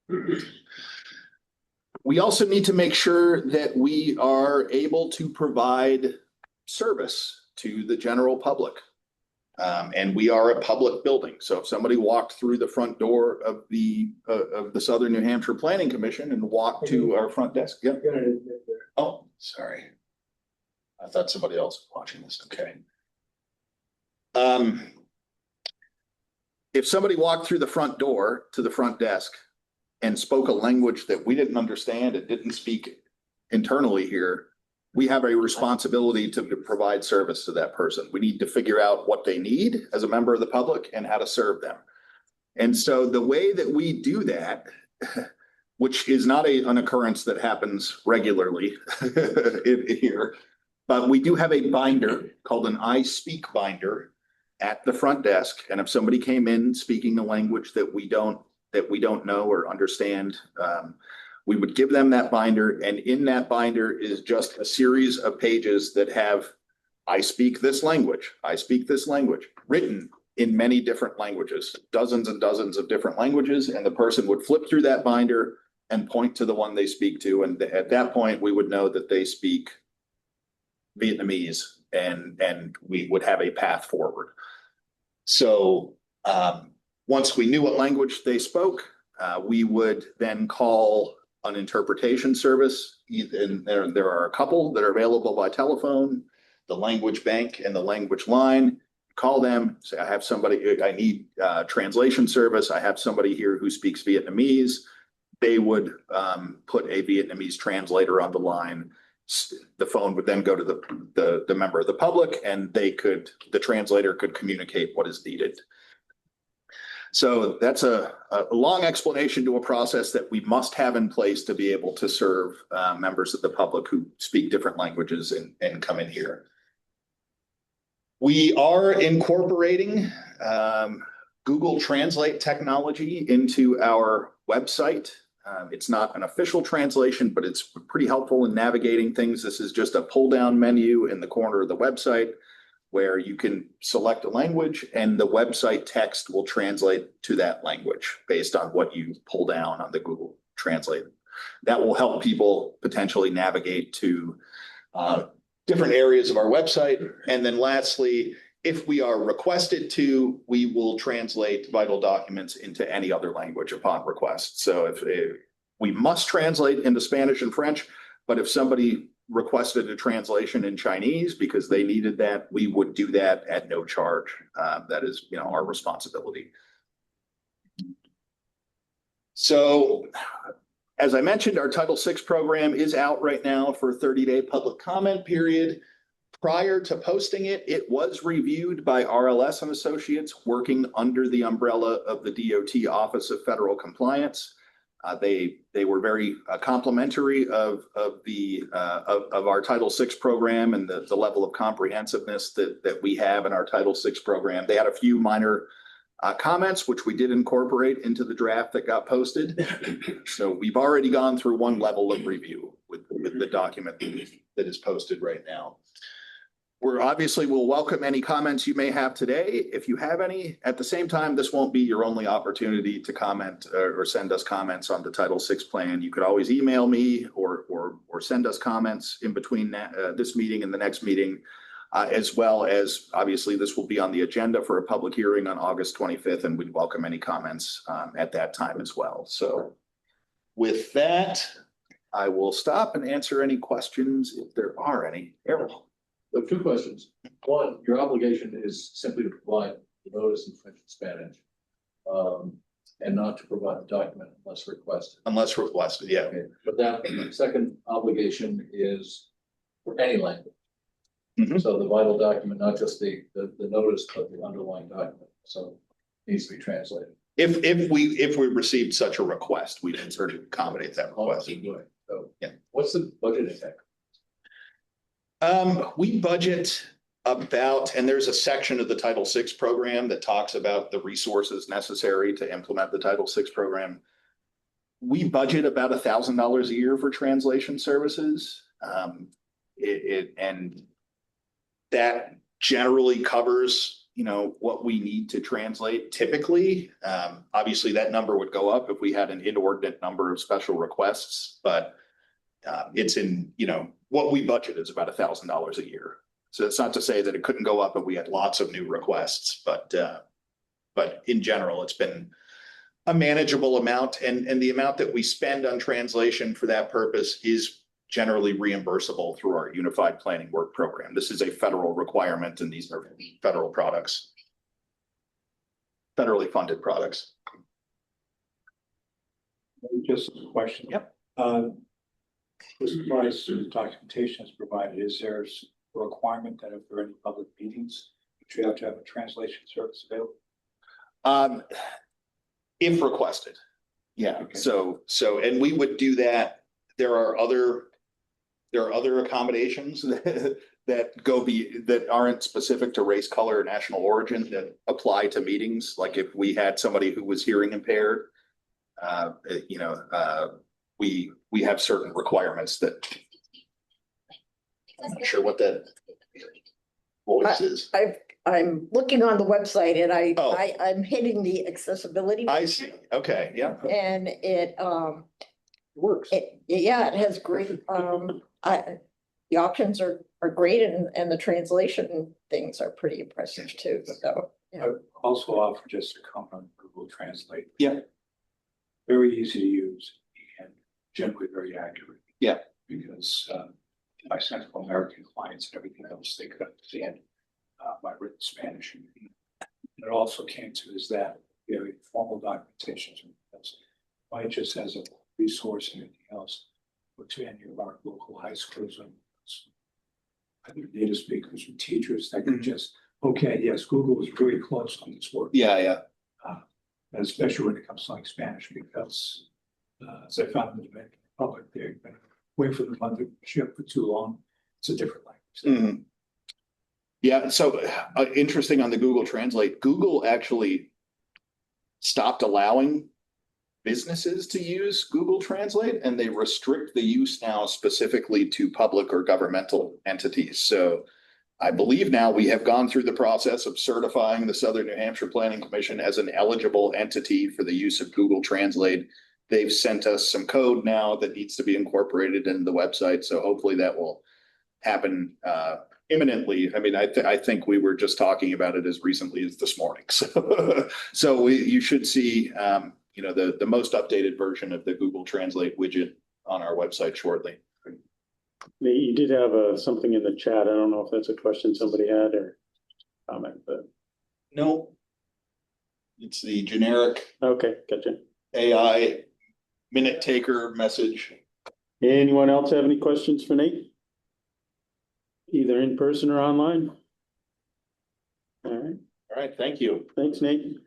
it. We also need to make sure that we are able to provide service to the general public. And we are a public building. So if somebody walked through the front door of the Southern New Hampshire Planning Commission and walked to our front desk. Yep. Oh, sorry. I thought somebody else was watching this. Okay. If somebody walked through the front door to the front desk and spoke a language that we didn't understand and didn't speak internally here, we have a responsibility to provide service to that person. We need to figure out what they need as a member of the public and how to serve them. And so the way that we do that, which is not an occurrence that happens regularly here, but we do have a binder called an I Speak binder at the front desk, and if somebody came in speaking a language that we don't know or understand, we would give them that binder, and in that binder is just a series of pages that have, I speak this language, written in many different languages, dozens and dozens of different languages, and the person would flip through that binder and point to the one they speak to, and at that point, we would know that they speak Vietnamese, and we would have a path forward. So once we knew what language they spoke, we would then call an interpretation service. And there are a couple that are available by telephone, the language bank and the language line. Call them, say, I have somebody, I need translation service. I have somebody here who speaks Vietnamese. They would put a Vietnamese translator on the line. The phone would then go to the member of the public, and the translator could communicate what is needed. So that's a long explanation to a process that we must have in place to be able to serve members of the public who speak different languages and come in here. We are incorporating Google Translate technology into our website. It's not an official translation, but it's pretty helpful in navigating things. This is just a pull-down menu in the corner of the website where you can select a language and the website text will translate to that language based on what you pull down on the Google Translate. That will help people potentially navigate to different areas of our website. And then lastly, if we are requested to, we will translate vital documents into any other language upon request. So if we must translate into Spanish and French, but if somebody requested a translation in Chinese because they needed that, we would do that at no charge. That is, our responsibility. So as I mentioned, our Title VI program is out right now for a 30-day public comment period. Prior to posting it, it was reviewed by RLS and Associates working under the umbrella of the DOT Office of Federal Compliance. They were very complimentary of our Title VI program and the level of comprehensiveness that we have in our Title VI program. They had a few minor comments, which we did incorporate into the draft that got posted. So we've already gone through one level of review with the document that is posted right now. We'll welcome any comments you may have today, if you have any. At the same time, this won't be your only opportunity to comment or send us comments on the Title VI plan. You could always email me or send us comments in between this meeting and the next meeting, as well as, obviously, this will be on the agenda for a public hearing on August 25th, and we'd welcome any comments at that time as well. So with that, I will stop and answer any questions if there are any. Errol. So 2 questions. One, your obligation is simply to provide the notice in French and Spanish, and not to provide the document unless requested. Unless requested, yeah. Okay. But that second obligation is for any language. Mm-hmm. So the vital document, not just the notice, but the underlying document. So it needs to be translated. If we received such a request, we'd sort of accommodate that request. So yeah. What's the budget effect? We budget about, and there's a section of the Title VI program that talks about the resources necessary to implement the Title VI program. We budget about $1,000 a year for translation services. And that generally covers, what we need to translate typically. Obviously that number would go up if we had an inordinate number of special requests, but it's in, what we budget is about $1,000 a year. So it's not to say that it couldn't go up if we had lots of new requests, but in general, it's been a manageable amount, and the amount that we spend on translation for that purpose is generally reimbursable through our Unified Planning Work Program. This is a federal requirement, and these are federal products, federally funded products. Just a question. Yep. This price documentation is provided. Is there a requirement that if there are any public meetings, you have to have a translation service available? If requested. Yeah. Okay. So, and we would do that. There are other accommodations that that aren't specific to race, color, or national origin that apply to meetings. Like if we had somebody who was hearing impaired, we have certain requirements that. I'm not sure what that voice is. I'm looking on the website and Oh. I'm hitting the accessibility. I see. Okay, yeah. And it, Works. it has great, the options are great and the translation things are pretty impressive too, so. I also offer just a comment on Google Translate. Yeah. Very easy to use and generally very accurate. Yeah. Because my Central American clients and everything else, they could understand my written Spanish. And it also came to is that very formal documentations. Mike just has a resource and anything else. What's in our local high schools and other native speakers and teachers that can just, okay, yes, Google is very close on this work. Yeah, yeah. And especially when it comes to like Spanish, because as I found in the Dominican Republic, they've been waiting for the mothership for too long. It's a different language. Mm-hmm. Yeah, so interesting on the Google Translate. Google actually stopped allowing businesses to use Google Translate, and they restrict the use now specifically to public or governmental entities. So I believe now we have gone through the process of certifying the Southern New Hampshire Planning Commission as an eligible entity for the use of Google Translate. They've sent us some code now that needs to be incorporated into the website. So hopefully that will happen imminently. I mean, I think we were just talking about it as recently as this morning. So you should see, the most updated version of the Google Translate widget on our website shortly. You did have something in the chat. I don't know if that's a question somebody had or comment, but. No. It's the generic. Okay, gotcha. AI minute taker message. Anyone else have any questions for Nate? Either in person or online? All right. All right, thank you. Thanks, Nate.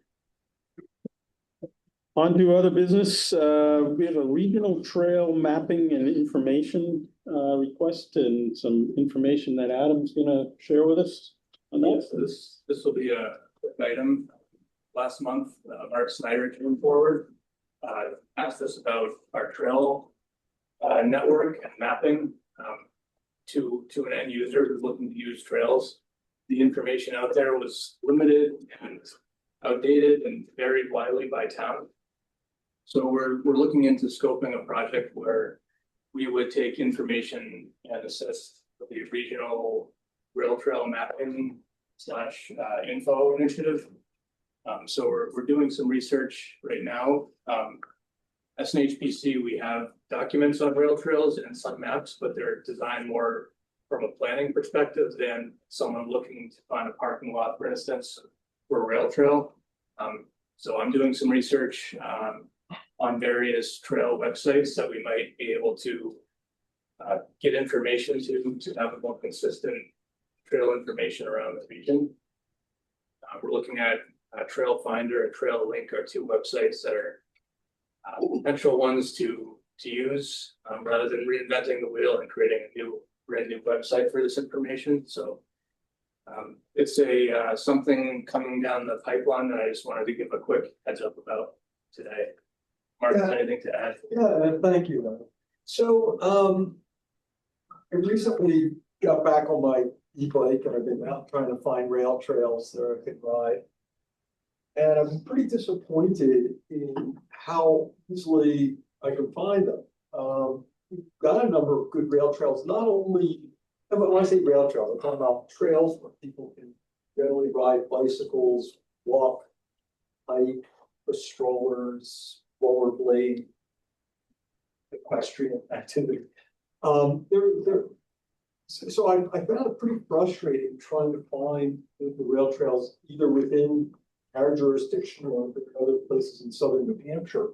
On to other business. We have a regional trail mapping and information request and some information that Adam's gonna share with us on that. Yes, this will be a quick item. Last month, Mark Snyder came forward, asked us about our trail network and mapping to an end user who's looking to use trails. The information out there was limited and outdated and varied widely by town. So we're looking into scoping a project where we would take information and assist with the regional rail trail mapping / info initiative. So we're doing some research right now. SNHPC, we have documents on rail trails and some maps, but they're designed more from a planning perspective than someone looking to find a parking lot, for instance, for a rail trail. So I'm doing some research on various trail websites that we might be able to get information to have a more consistent trail information around the region. We're looking at Trail Finder and Trail Link are two websites that are potential ones to use rather than reinventing the wheel and creating a brand new website for this information. So it's something coming down the pipeline that I just wanted to give a quick heads up about today. Mark, anything to add? Yeah, thank you. So I recently got back on my e-bike and I've been out trying to find rail trails that I could ride. And I'm pretty disappointed in how easily I can find them. We've got a number of good rail trails, not only, when I say rail trails, I'm talking about trails where people can generally ride bicycles, walk, hike, with strollers, rollerblade, equestrian activity. So I found it pretty frustrating trying to find the rail trails either within our jurisdiction or other places in southern New Hampshire.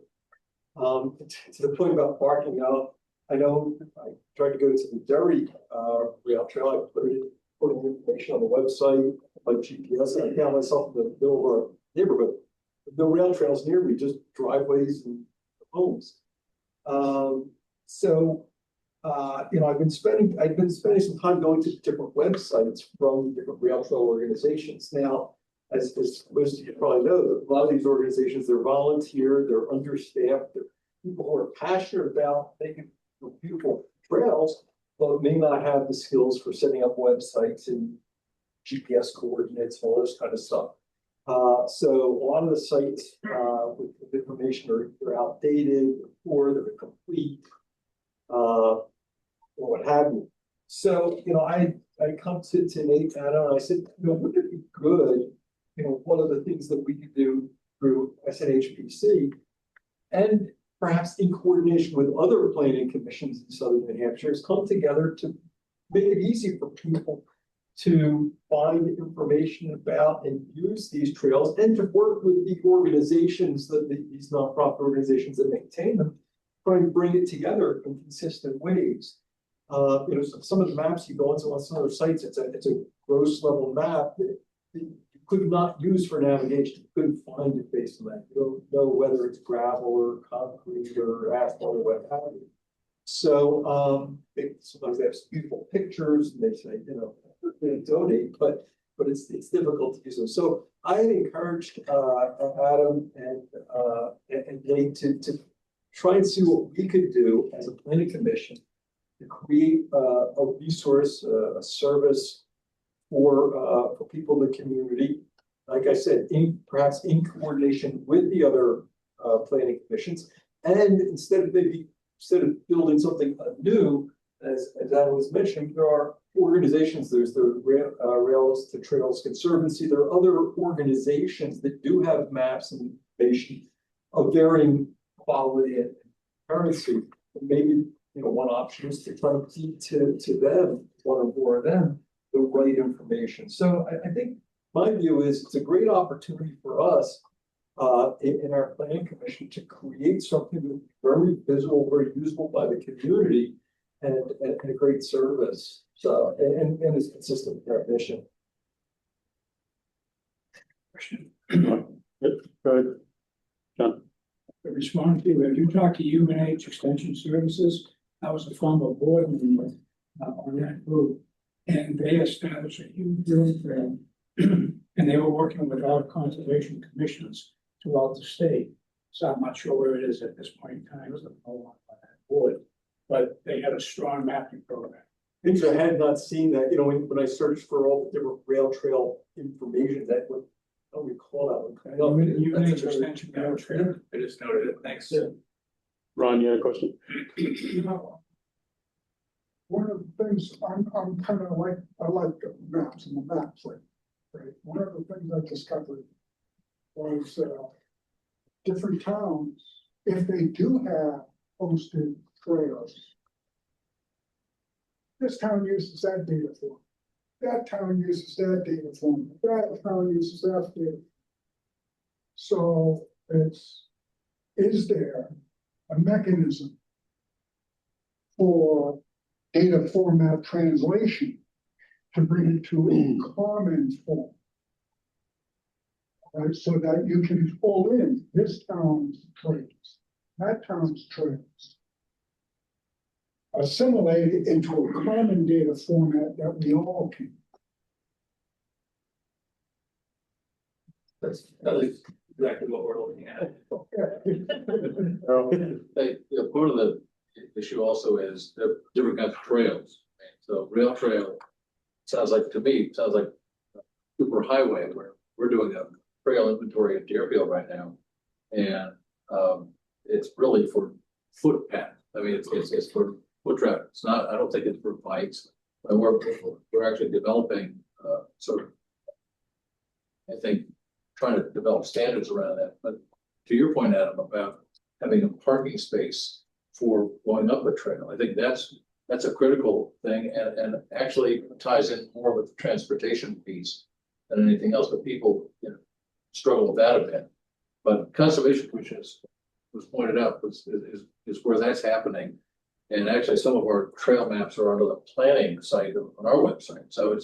To the point about parking out, I know I tried to go to the Derry rail trail. I put in information on the website, like GPS, and I found myself in the middle of a neighborhood. No rail trails near me, just driveways and homes. So I've been spending some time going to different websites from different rail trail organizations. Now, as most of you probably know, a lot of these organizations, they're volunteer, they're understaffed, they're people who are passionate about making beautiful trails, but may not have the skills for setting up websites and GPS coordinates, all this kind of stuff. So a lot of the sites with information are outdated or they're incomplete, or what have you. So, I come to Nate Adam and I said, wouldn't it be good, one of the things that we could do through SNHPC and perhaps in coordination with other planning commissions in Southern New Hampshire is come together to make it easy for people to find information about and use these trails and to work with the organizations these nonprofit organizations that maintain them, trying to bring it together in consistent ways. Some of the maps you go on some other sites, it's a gross level map that you could not use for navigation. You couldn't find it based on that. You don't know whether it's gravel or concrete or asphalt or what have you. So sometimes they have beautiful pictures and they say, they donate, but it's difficult to use them. So I had encouraged Adam and Nate to try and see what we could do as a planning commission to create a resource, a service for people in the community. Like I said, perhaps in coordination with the other planning commissions, and instead of building something new, as Adam was mentioning, there are organizations. There's the Rails to Trails Conservancy. There are other organizations that do have maps and information of varying quality and currency. Maybe one option is to try to feed to them, one or more of them, the right information. So I think my view is it's a great opportunity for us in our planning commission to create something that's very visible, very usable by the community, and a great service. So and is consistent with our mission. Good. John. Respond to, have you talked to UNH Extension Services? I was a former board member on that group, and they established a huge room for them, and they were working with all conservation commissions throughout the state. So I'm not sure where it is at this point in time, because I'm no longer on that board, but they had a strong mapping program. I had not seen that. When I searched for all the different rail trail information, that would I don't recall that one. UNH Extension Rail Trail. I just noted it. Thanks. Yeah. Ron, you had a question? One of the things I'm kind of like, I like maps and the maps, right? One of the things I discovered was different towns, if they do have posted trails, this town uses that data form, that town uses that data form, that town uses that data. So is there a mechanism for data format translation to bring it to a common form? Right, so that you can pull in this town's trails, that town's trails, assimilate it into a common data format that we all can. That's exactly what we're looking at. Part of the issue also is the different kinds of trails. So rail trail sounds like super highway where we're doing a trail inventory in Deerfield right now, and it's really for footpath. I mean, it's for foot traffic. It's not. I don't think it's for bikes. And we're actually developing sort of, I think, trying to develop standards around that. But to your point, Adam, about having a parking space for going up a trail, I think that's a critical thing, and actually ties in more with the transportation piece than anything else. But people, struggle with that a bit. But Conservation Commission was pointed out is where that's happening. And actually some of our trail maps are under the planning site on our website. So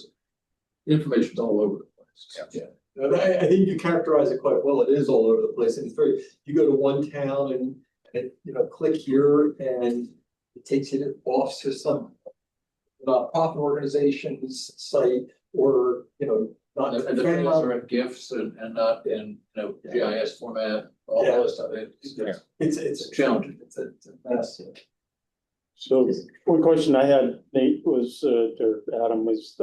information's all over the place. Yeah. I think you characterize it quite well. It is all over the place. And it's you go to one town and click here and it takes you off to some profit organization's site, or, not. And the trails are in GIFs and not in, GIS format, all Yeah. that stuff. It's challenging. It's a mess. So one question I had, Nate, was, or Adam, was,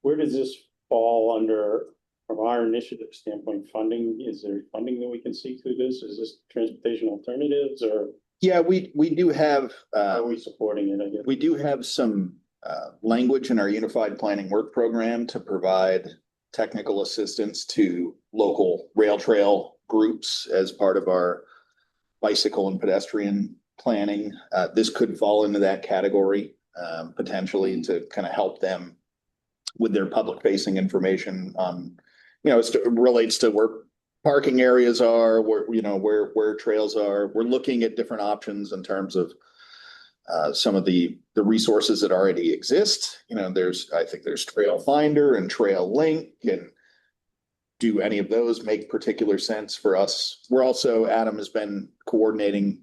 where does this fall under, from our initiative standpoint, funding? Is there funding that we can see through this? Is this transportation alternatives, or Yeah, we do have, are we supporting it, I guess? we do have some language in our Unified Planning Work Program to provide technical assistance to local rail trail groups as part of our bicycle and pedestrian planning. This could fall into that category, potentially, to kind of help them with their public facing information on, as it relates to where parking areas are, where trails are. We're looking at different options in terms of some of the resources that already exist. I think there's Trail Finder and Trail Link, and do any of those make particular sense for us? We're also, Adam has been coordinating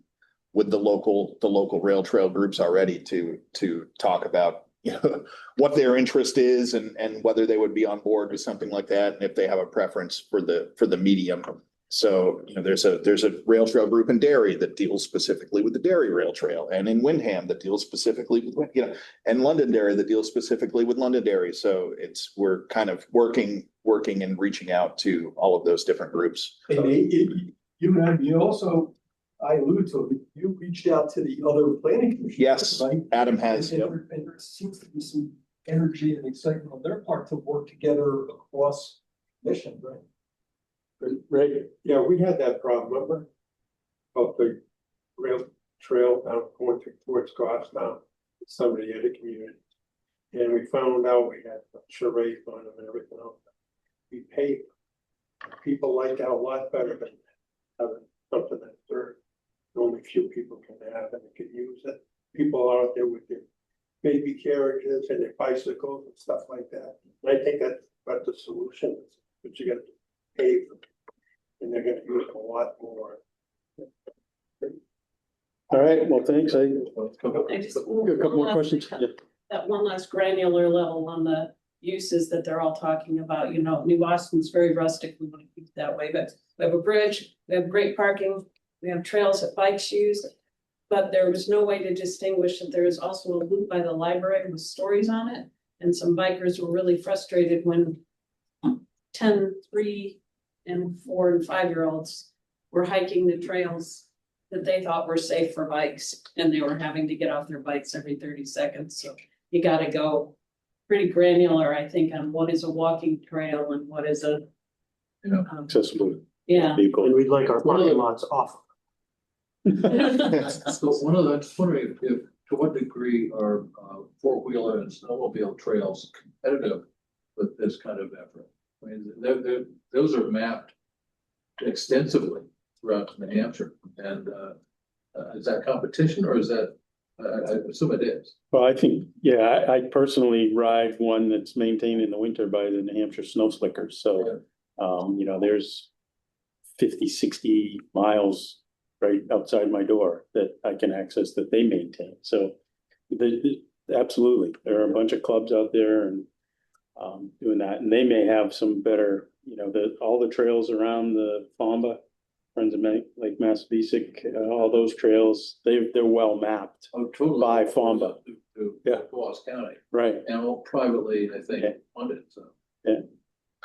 with the local rail trail groups already to talk about, what their interest is and whether they would be on board with something like that, and if they have a preference for the medium. So, there's a rail trail group in Derry that deals specifically with the Derry Rail Trail, and in Windham that deals specifically with, and Londonderry that deals specifically with Londonderry. So we're kind of working and reaching out to all of those different groups. And you also, I alluded to it, you reached out to the other planning commissions. Yes, right? Adam has. And there seems to be some energy and excitement on their part to work together across mission, right? Right, yeah, we had that problem, remember? Of the rail trail going towards Goffstown, some of the other communities. And we found out we had charades on them and everything else. We paid. People like that a lot better than having something that only few people can have and can use it. People are out there with their baby carriages and their bicycles and stuff like that. And I think that's what the solution is, but you gotta pay them. And they're gonna use a lot more. All right, well, thanks. I just- got a couple more questions. Yeah. That one last granular level on the uses that they're all talking about, New Boston's very rustic, we want to keep it that way, but we have a bridge, we have great parking, we have trails that bikes use. But there was no way to distinguish that there is also a loop by the library with stories on it. And some bikers were really frustrated when 10, 3, and 4 and 5-year-olds were hiking the trails that they thought were safe for bikes, and they were having to get off their bikes every 30 seconds. So you got to go pretty granular, I think, on what is a walking trail and what is a accessible. Yeah. Vehicle. And we'd like our parking lots off. So I just wondering if to what degree are four-wheeler and snowmobile trails competitive with this kind of effort? I mean, those are mapped extensively throughout New Hampshire, and is that competition, or is that? I assume it is. Well, I think, yeah, I personally ride one that's maintained in the winter by the New Hampshire Snow Slickers. So, there's 50, 60 miles right outside my door that I can access that they maintain. So absolutely, there are a bunch of clubs out there and doing that, and they may have some better, all the trails around the Famba, Friends of Lake Massabesic, all those trails, they're well mapped. Oh, totally. By Famba. Yeah, Wallace County. Right. And all privately, I think, funded. So yeah,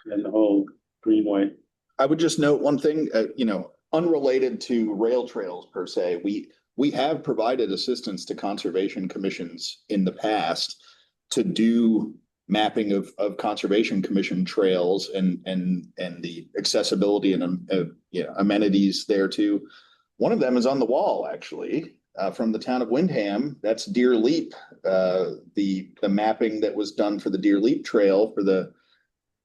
and the whole Greenway. I would just note one thing, unrelated to rail trails per se, we have provided assistance to conservation commissions in the past to do mapping of conservation commission trails and the accessibility and amenities there too. One of them is on the wall, actually, from the town of Windham. That's Deer Leap, the mapping that was done for the Deer Leap Trail for the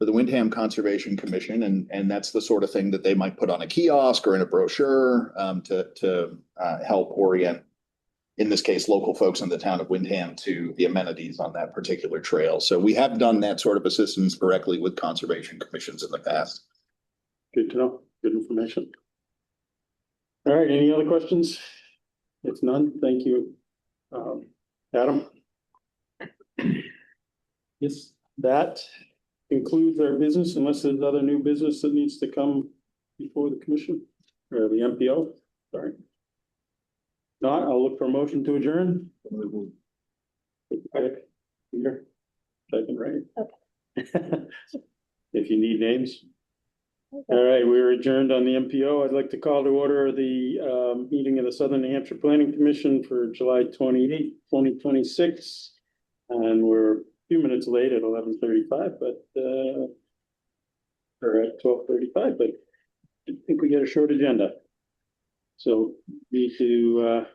Windham Conservation Commission, and that's the sort of thing that they might put on a kiosk or in a brochure to help orient, in this case, local folks in the town of Windham to the amenities on that particular trail. So we have done that sort of assistance directly with conservation commissions in the past. Good to know. Good information. All right, any other questions? If none, thank you, Adam? Yes, that concludes our business unless there's other new business that needs to come before the commission or the MPO, sorry. Not, I'll look for a motion to adjourn. Here, second, right? Okay. If you need names. Okay. All right, we're adjourned on the MPO. I'd like to call to order the meeting of the Southern New Hampshire Planning Commission for July 28th, 2026. And we're a few minutes late at 11:35, but or at 12:35, but I think we get a short agenda. So need to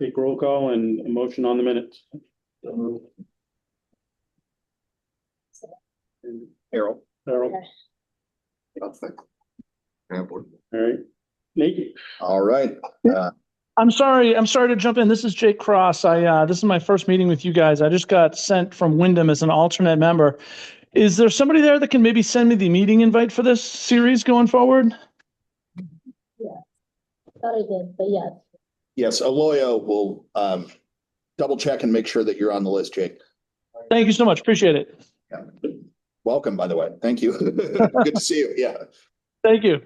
take roll call and a motion on the minutes. Harold. Harold. All right. Nate. All right. I'm sorry to jump in. This is Jake Cross. This is my first meeting with you guys. I just got sent from Wyndham as an alternate member. Is there somebody there that can maybe send me the meeting invite for this series going forward? Yeah, thought I did, but yes. Yes, Aloyo will double check and make sure that you're on the list, Jake. Thank you so much. Appreciate it. Yeah. Welcome, by the way. Thank you. Good to see you. Yeah. Thank you.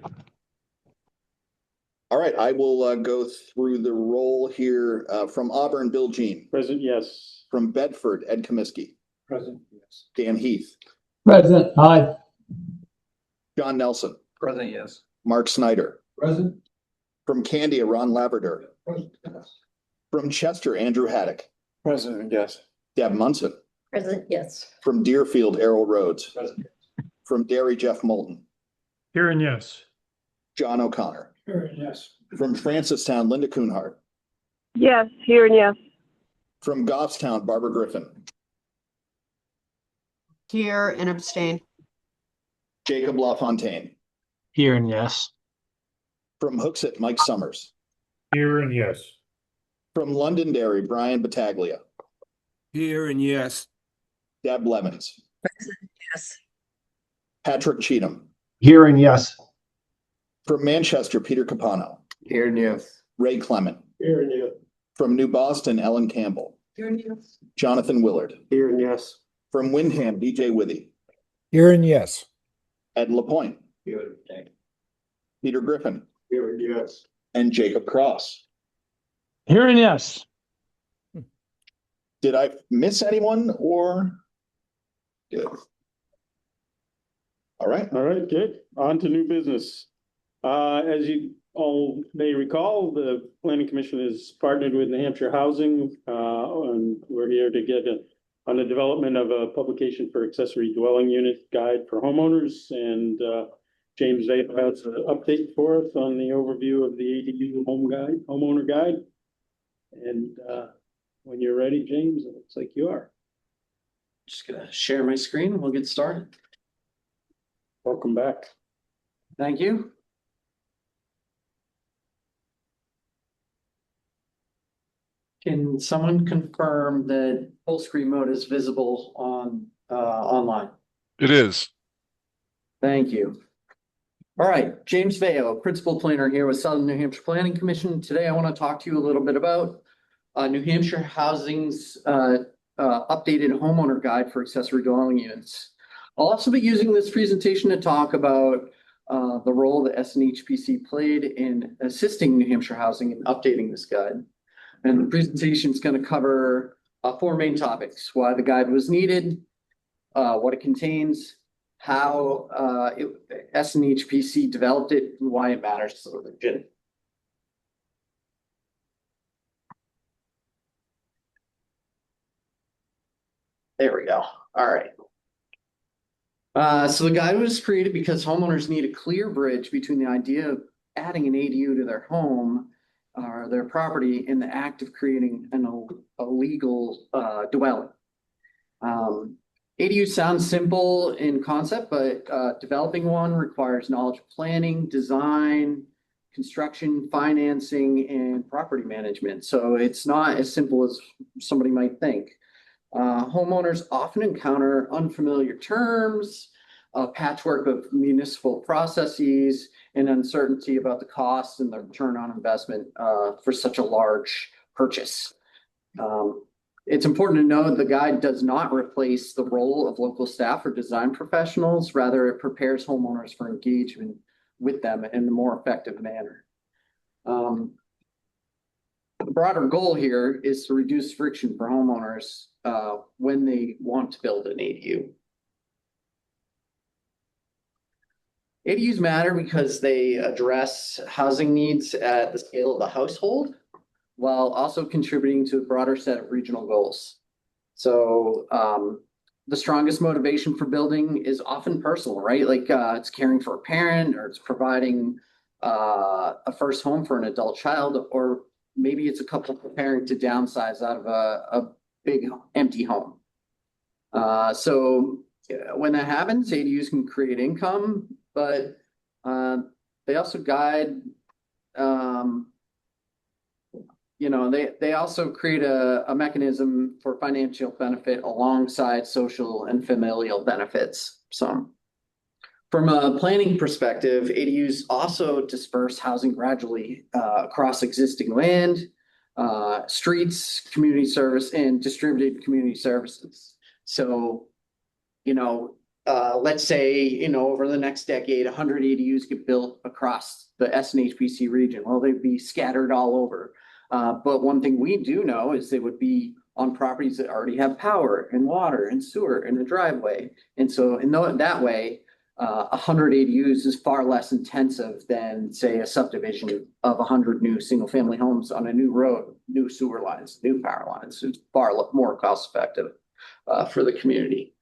All right, I will go through the roll here from Auburn, Bill Jean. Present, yes. From Bedford, Ed Comiskey. Present, yes. Dan Heath. Present. Aye. John Nelson. Present, yes. Mark Snyder. Present. From Candia, Ron Laverdure. Present, yes. From Chester, Andrew Haddock. President, yes. Deb Munson. Present, yes. From Deerfield, Errol Rhodes. Present. From Derry, Jeff Moulton. Here and yes. John O'Connor. Here, yes. From Francistown, Linda Kuhnhart. Yes, here and yes. From Goffstown, Barbara Griffin. Here and abstain. Jacob LaFontaine. Here and yes. From Hooksett, Mike Summers. Here and yes. From Londonderry, Brian Battaglia. Here and yes. Deb Levens. Present, yes. Patrick Cheatham. Here and yes. From Manchester, Peter Capano. Here and yes. Ray Clement. Here and yes. From New Boston, Ellen Campbell. Here and yes. Jonathan Willard. Here and yes. From Windham, DJ Withy. Here and yes. Ed LaPointe. Here and Peter Griffin. Here and yes. And Jacob Cross. Here and yes. Did I miss anyone or? Good. All right. All right, good. On to new business. As you all may recall, the Planning Commission is partnered with New Hampshire Housing, and we're here to get on the development of a publication for accessory dwelling unit guide for homeowners. And James Vapor has an update for us on the overview of the ADU homeowner guide. And when you're ready, James, it looks like you are. Just gonna share my screen and we'll get started. Welcome back. Thank you. Can someone confirm that full screen mode is visible on online? It is. Thank you. All right, James Veo, Principal Planner here with Southern New Hampshire Planning Commission. Today I want to talk to you a little bit about New Hampshire Housing's updated homeowner guide for accessory dwelling units. I'll also be using this presentation to talk about the role that SNHPC played in assisting New Hampshire Housing in updating this guide. And the presentation is going to cover 4 main topics: why the guide was needed, what it contains, how SNHPC developed it, and why it matters to the region. There we go. All right. So the guide was created because homeowners need a clear bridge between the idea of adding an ADU to their home or their property and the act of creating a legal dwelling. ADU sounds simple in concept, but developing one requires knowledge of planning, design, construction, financing, and property management. So it's not as simple as somebody might think. Homeowners often encounter unfamiliar terms, a patchwork of municipal processes, and uncertainty about the cost and the return on investment for such a large purchase. It's important to note the guide does not replace the role of local staff or design professionals. Rather, it prepares homeowners for engagement with them in a more effective manner. The broader goal here is to reduce friction for homeowners when they want to build an ADU. ADUs matter because they address housing needs at the scale of the household, while also contributing to a broader set of regional goals. So the strongest motivation for building is often personal, right? Like it's caring for a parent, or it's providing a first home for an adult child, or maybe it's a couple preparing to downsize out of a big empty home. So when that happens, ADUs can create income, but they also guide they also create a mechanism for financial benefit alongside social and familial benefits. So from a planning perspective, ADUs also disperse housing gradually across existing land, streets, community service, and distributed community services. So, let's say, over the next decade, 100 ADUs get built across the SNHPC region. Well, they'd be scattered all over. But one thing we do know is they would be on properties that already have power and water and sewer and a driveway. And so in that way, 100 ADUs is far less intensive than, say, a subdivision of 100 new single-family homes on a new road, new sewer lines, new power lines. It's far more cost-effective for the community.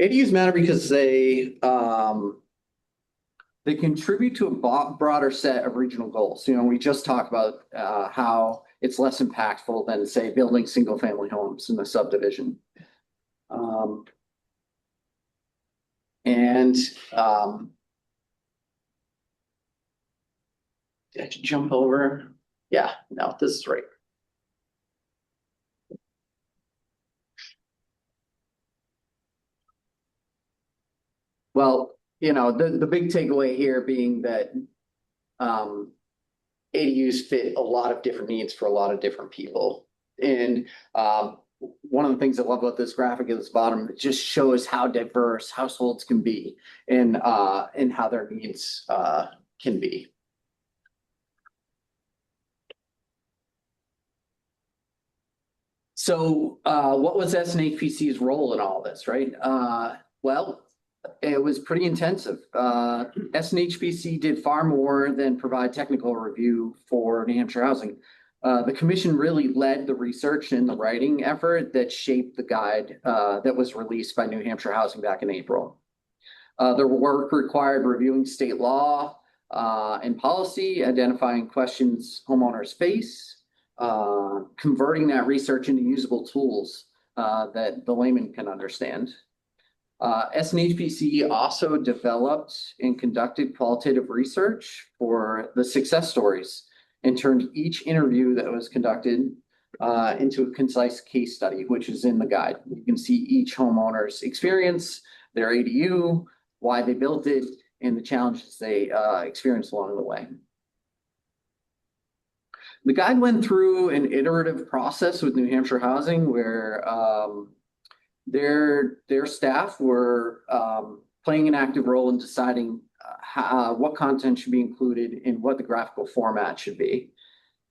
ADUs matter because they contribute to a broader set of regional goals. We just talked about how it's less impactful than, say, building single-family homes in a subdivision. Did I jump over? Yeah, no, this is right. Well, the big takeaway here being that ADUs fit a lot of different needs for a lot of different people. And one of the things I love about this graphic at this bottom, it just shows how diverse households can be and how their needs can be. So what was SNHPC's role in all this, right? Well, it was pretty intensive. SNHPC did far more than provide technical review for New Hampshire housing. The commission really led the research and the writing effort that shaped the guide that was released by New Hampshire Housing back in April. Their work required reviewing state law and policy, identifying questions homeowners face, converting that research into usable tools that the layman can understand. SNHPC also developed and conducted qualitative research for the success stories and turned each interview that was conducted into a concise case study, which is in the guide. You can see each homeowner's experience, their ADU, why they built it, and the challenges they experienced along the way. The guide went through an iterative process with New Hampshire Housing where their staff were playing an active role in deciding what content should be included and what the graphical format should be.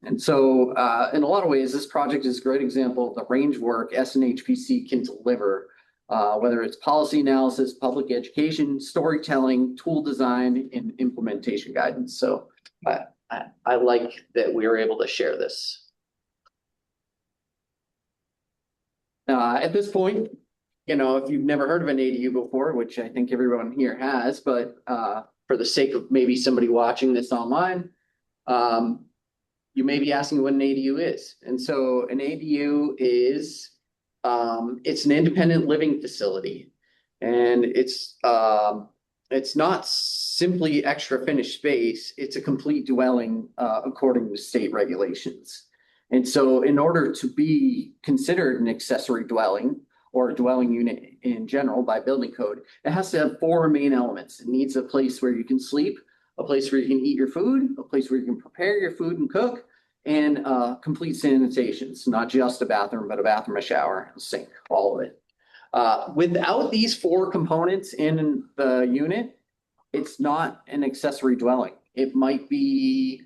And so in a lot of ways, this project is a great example of the range work SNHPC can deliver, whether it's policy analysis, public education, storytelling, tool design, and implementation guidance. So I like that we were able to share this. At this point, if you've never heard of an ADU before, which I think everyone here has, but for the sake of maybe somebody watching this online, you may be asking what an ADU is. And so an ADU is, it's an independent living facility. And it's not simply extra finished space, it's a complete dwelling according to state regulations. And so in order to be considered an accessory dwelling, or a dwelling unit in general by building code, it has to have 4 main elements. It needs a place where you can sleep, a place where you can eat your food, a place where you can prepare your food and cook, and complete sanitations, not just a bathroom, but a bathroom, a shower, a sink, all of it. Without these 4 components in the unit, it's not an accessory dwelling. It might be,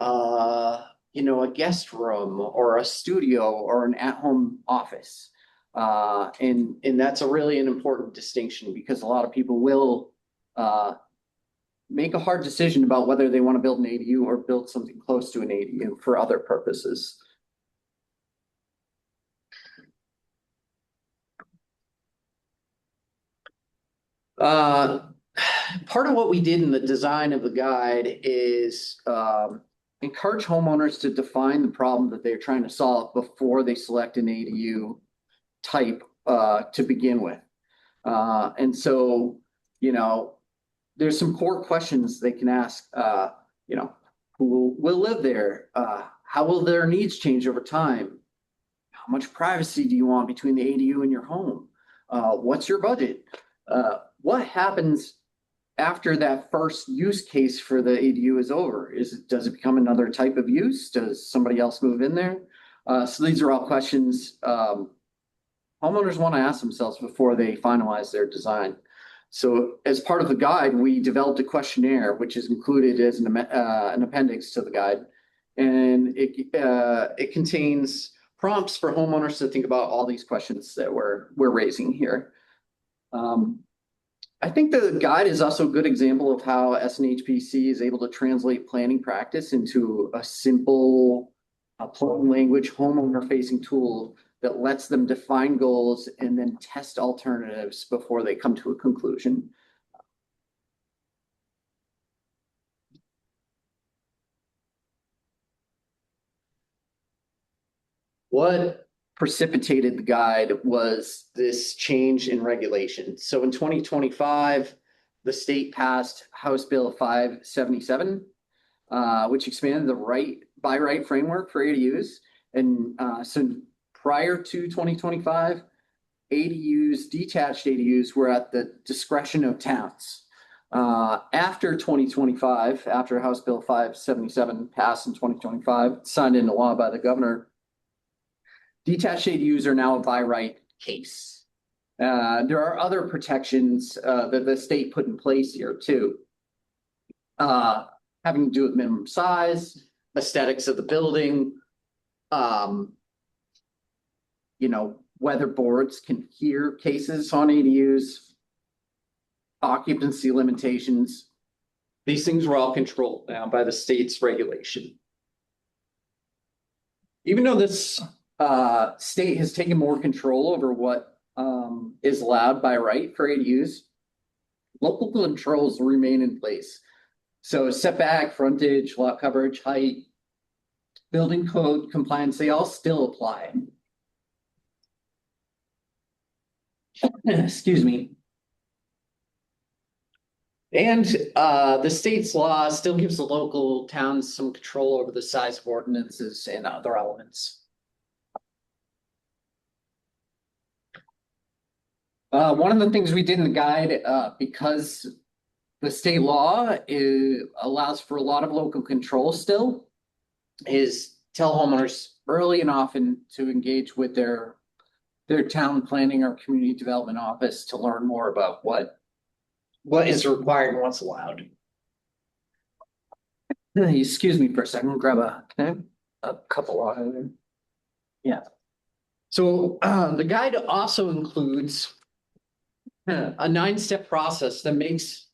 a guest room or a studio or an at-home office. And that's an important distinction, because a lot of people will make a hard decision about whether they want to build an ADU or build something close to an ADU for other purposes. Part of what we did in the design of the guide is encourage homeowners to define the problem that they're trying to solve before they select an ADU type to begin with. And so, there's some core questions they can ask, who will live there? How will their needs change over time? How much privacy do you want between the ADU and your home? What's your budget? What happens after that first use case for the ADU is over? Does it become another type of use? Does somebody else move in there? So these are all questions homeowners want to ask themselves before they finalize their design. So as part of the guide, we developed a questionnaire, which is included as an appendix to the guide. And it contains prompts for homeowners to think about all these questions that we're raising here. I think the guide is also a good example of how SNHPC is able to translate planning practice into a simple, plain language homeowner-facing tool that lets them define goals and then test alternatives before they come to a conclusion. What precipitated the guide was this change in regulation. So in 2025, the state passed House Bill 577, which expanded the by right framework for ADUs. And so prior to 2025, detached ADUs were at the discretion of towns. After 2025, after House Bill 577 passed in 2025, signed into law by the governor, detached ADUs are now a by right case. There are other protections that the state put in place here too, having to do with minimum size, aesthetics of the building, whether boards can hear cases on ADUs, occupancy limitations. These things were all controlled now by the state's regulation. Even though this state has taken more control over what is allowed by right for ADUs, local controls remain in place. So setback, frontage, lot coverage, height, building code compliance, they all still apply. Excuse me. And the state's law still gives the local towns some control over the size of ordinances and other elements. One of the things we did in the guide, because the state law allows for a lot of local control still, is tell homeowners early and often to engage with their town planning or community development office to learn more about what is required and what's allowed. Excuse me for a second, grab a couple of them. Yeah. So the guide also includes a 9-step process that makes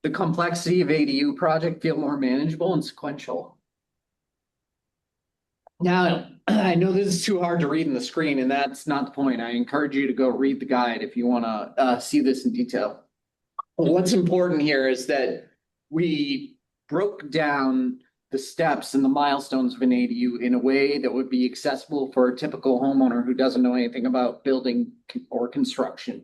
the complexity of ADU project feel more manageable and sequential. Now, I know this is too hard to read in the screen, and that's not the point. I encourage you to go read the guide if you want to see this in detail. What's important here is that we broke down the steps and the milestones of an ADU in a way that would be accessible for a typical homeowner who doesn't know anything about building or construction.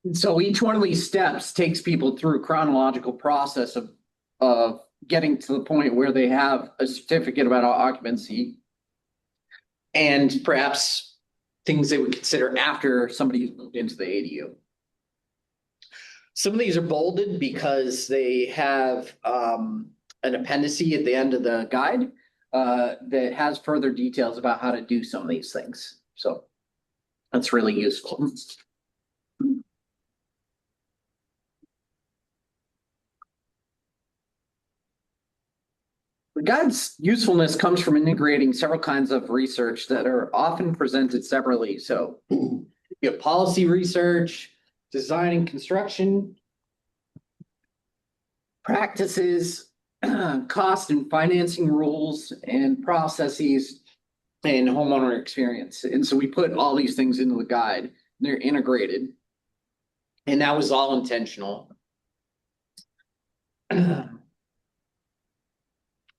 And so each one of these steps takes people through a chronological process of getting to the point where they have a certificate about occupancy and perhaps things they would consider after somebody's moved into the ADU. Some of these are bolded because they have an appendice at the end of the guide that has further details about how to do some of these things. So that's really useful. The guide's usefulness comes from integrating several kinds of research that are often presented separately. So you have policy research, design and construction, practices, cost and financing rules, and processes, and homeowner experience. And so we put all these things into the guide. They're integrated. And that was all intentional.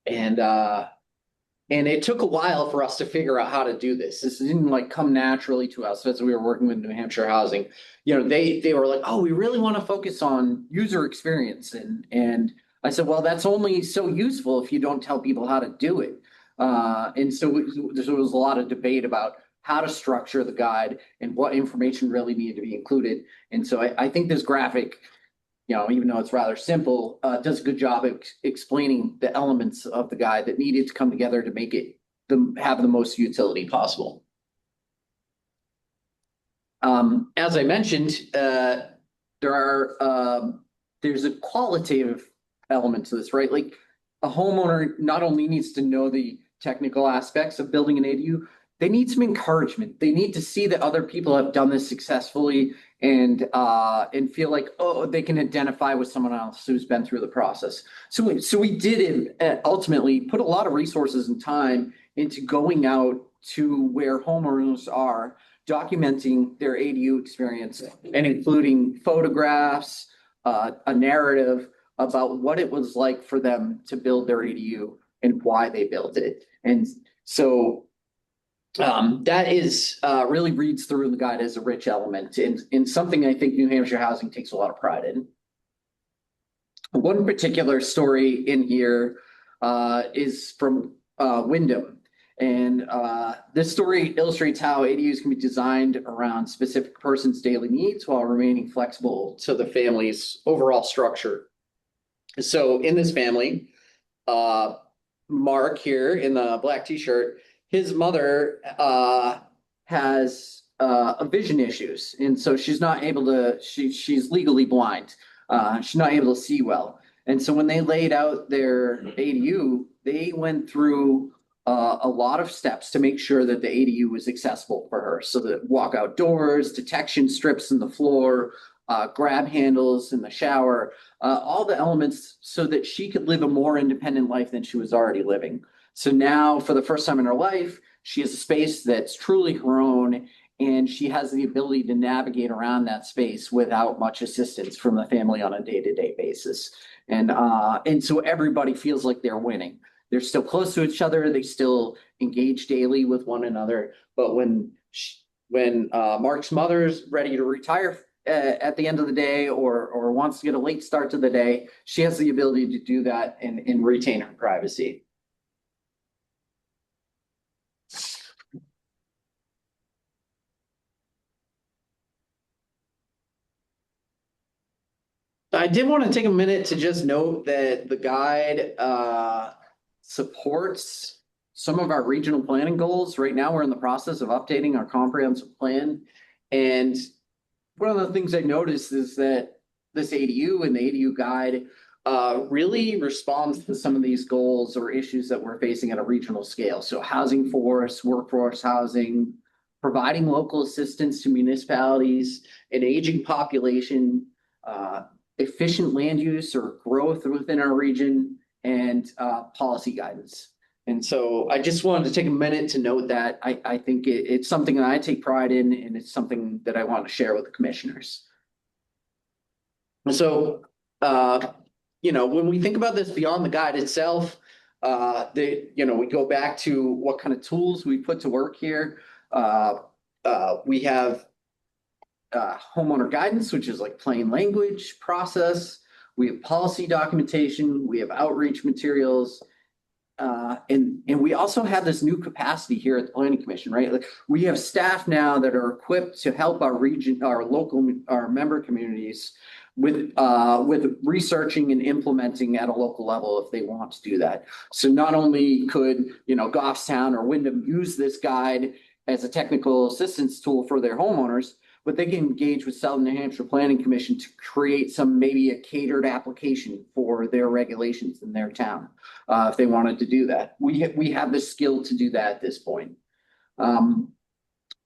And it took a while for us to figure out how to do this. This didn't like come naturally to us as we were working with New Hampshire Housing. You know, they were like, oh, we really want to focus on user experience. And I said, well, that's only so useful if you don't tell people how to do it. And so there was a lot of debate about how to structure the guide and what information really needed to be included. And so I think this graphic, you know, even though it's rather simple, does a good job of explaining the elements of the guide that needed to come together to make it have the most utility possible. As I mentioned, there's a qualitative element to this, right? Like a homeowner not only needs to know the technical aspects of building an ADU, they need some encouragement. They need to see that other people have done this successfully and feel like, oh, they can identify with someone else who's been through the process. So we did ultimately put a lot of resources and time into going out to where homeowners are, documenting their ADU experience and including photographs, a narrative about what it was like for them to build their ADU and why they built it. And so that is really reads through the guide as a rich element and something I think New Hampshire Housing takes a lot of pride in. One particular story in here is from Wyndham. And this story illustrates how ADUs can be designed around specific person's daily needs while remaining flexible to the family's overall structure. So in this family, Mark here in the black t-shirt, his mother has vision issues. And so she's not able to, she's legally blind. She's not able to see well. And so when they laid out their ADU, they went through a lot of steps to make sure that the ADU was accessible for her. So the walkout doors, detection strips in the floor, grab handles in the shower, all the elements so that she could live a more independent life than she was already living. So now for the first time in her life, she has a space that's truly her own, and she has the ability to navigate around that space without much assistance from the family on a day-to-day basis. And so everybody feels like they're winning. They're still close to each other. They still engage daily with one another. But when Mark's mother's ready to retire at the end of the day or wants to get a late start to the day, she has the ability to do that and retain her privacy. I did want to take a minute to just note that the guide supports some of our regional planning goals. Right now, we're in the process of updating our comprehensive plan. And one of the things I noticed is that this ADU and the ADU guide really responds to some of these goals or issues that we're facing at a regional scale. So housing force, workforce housing, providing local assistance to municipalities, an aging population, efficient land use or growth within our region, and policy guidance. And so I just wanted to take a minute to note that I think it's something that I take pride in, and it's something that I want to share with the commissioners. So, when we think about this beyond the guide itself, we go back to what kind of tools we put to work here. We have homeowner guidance, which is like plain language process. We have policy documentation. We have outreach materials. and we also have this new capacity here at the planning commission, right? Like we have staff now that are equipped to help our region, our member communities with researching and implementing at a local level if they want to do that. So not only could, Goffstown or Wyndham use this guide as a technical assistance tool for their homeowners, but they can engage with Southern New Hampshire Planning Commission to create maybe a catered application for their regulations in their town, if they wanted to do that. We have the skill to do that at this point.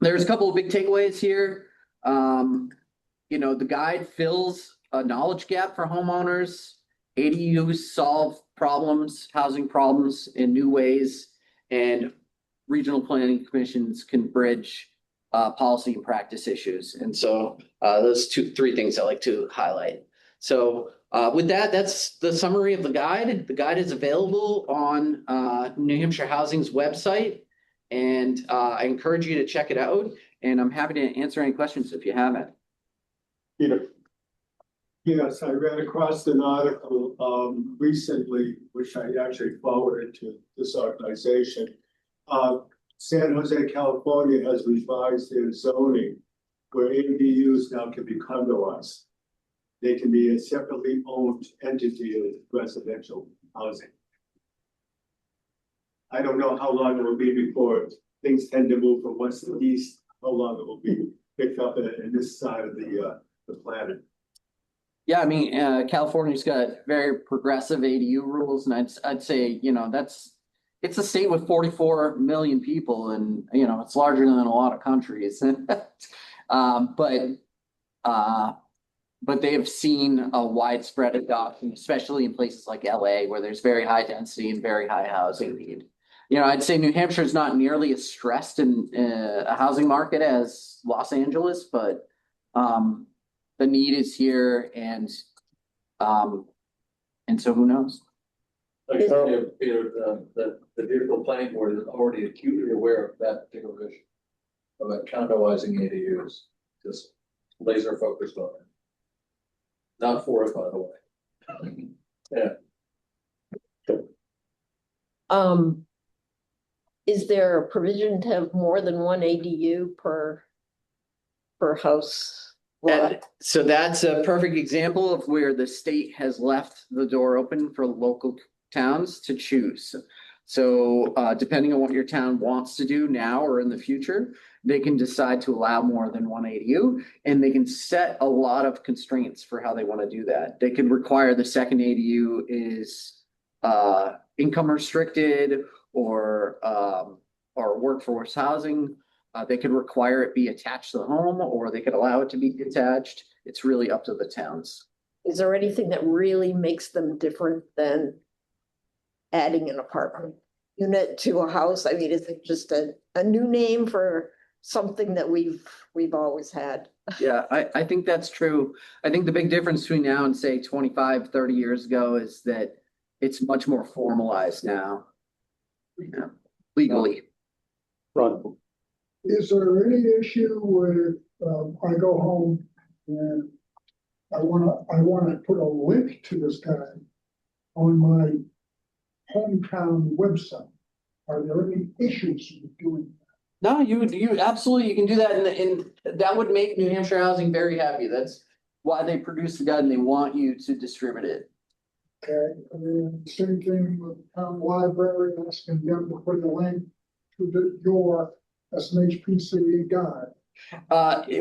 There's a couple of big takeaways here. The guide fills a knowledge gap for homeowners. ADUs solve housing problems in new ways, and regional planning commissions can bridge policy and practice issues. And so those three things I like to highlight. So with that, that's the summary of the guide. The guide is available on New Hampshire Housing's website, and I encourage you to check it out. And I'm happy to answer any questions if you have it. Peter. Yes, I ran across an article recently, which I actually forwarded to this organization. San Jose, California has revised their zoning where ADUs now can be condoized. They can be a separately owned entity of residential housing. I don't know how long it will be before things tend to move from west to east, how long it will be picked up in this side of the planet. Yeah, I mean, California's got very progressive ADU rules, and I'd say, it's a state with 44 million people, and it's larger than a lot of countries. But they have seen a widespread adoption, especially in places like LA, where there's very high density and very high housing need. I'd say New Hampshire is not nearly as stressed in a housing market as Los Angeles, but the need is here, and so who knows? Peter, the vehicle planning board is already acutely aware of that particular issue about condoizing ADUs, just laser focused on it. Not for it, by the way. Yeah. Is there a provision to have more than one ADU per house lot? And so that's a perfect example of where the state has left the door open for local towns to choose. So depending on what your town wants to do now or in the future, they can decide to allow more than one ADU, and they can set a lot of constraints for how they want to do that. They could require the second ADU is income restricted or workforce housing. They could require it be attached to the home, or they could allow it to be detached. It's really up to the towns. Is there anything that really makes them different than adding an apartment unit to a house? I mean, is it just a new name for something that we've always had? Yeah, I think that's true. I think the big difference between now and say 25, 30 years ago is that it's much more formalized now, legally. Ron. Is there any issue where I go home and I wanna put a link to this guy on my hometown website? Are there any issues with doing that? No, you absolutely, you can do that, and that would make New Hampshire Housing very happy. That's why they produce the guide, and they want you to distribute it. Okay, and same thing with town library, asking them to put a link to your SNHPC guide.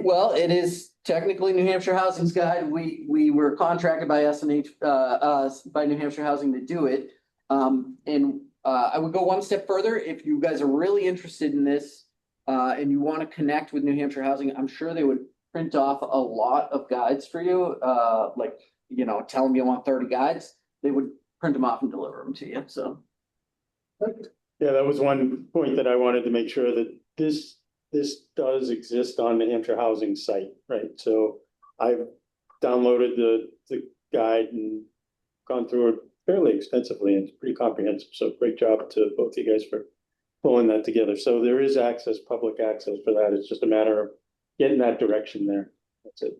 Well, it is technically New Hampshire Housing's guide. We were contracted by by New Hampshire Housing to do it. And I would go one step further. If you guys are really interested in this, and you want to connect with New Hampshire Housing, I'm sure they would print off a lot of guides for you. Tell them you want 30 guides. They would print them off and deliver them to you. So. Yeah, that was one point that I wanted to make sure that this does exist on the Hampshire Housing site, right? So I've downloaded the guide and gone through it fairly extensively, and it's pretty comprehensive. So great job to both of you guys for pulling that together. So there is public access for that. It's just a matter of getting that direction there. That's it.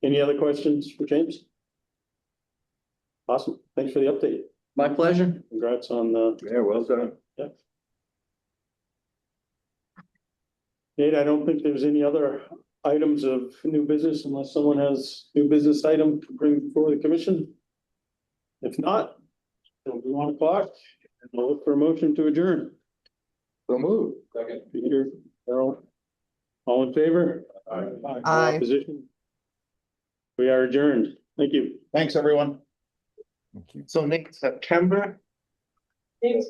Any other questions for James? Awesome. Thanks for the update. My pleasure. Congrats on the. Yeah, well done. Yeah. Nate, I don't think there's any other items of new business unless someone has new business item to bring before the commission. If not, it'll be 1 o'clock and we'll look for a motion to adjourn. So move. Second. Peter, Carol, all in favor? Aye. Aye. Opposition? We are adjourned. Thank you. Thanks, everyone. So Nate, September Thanks.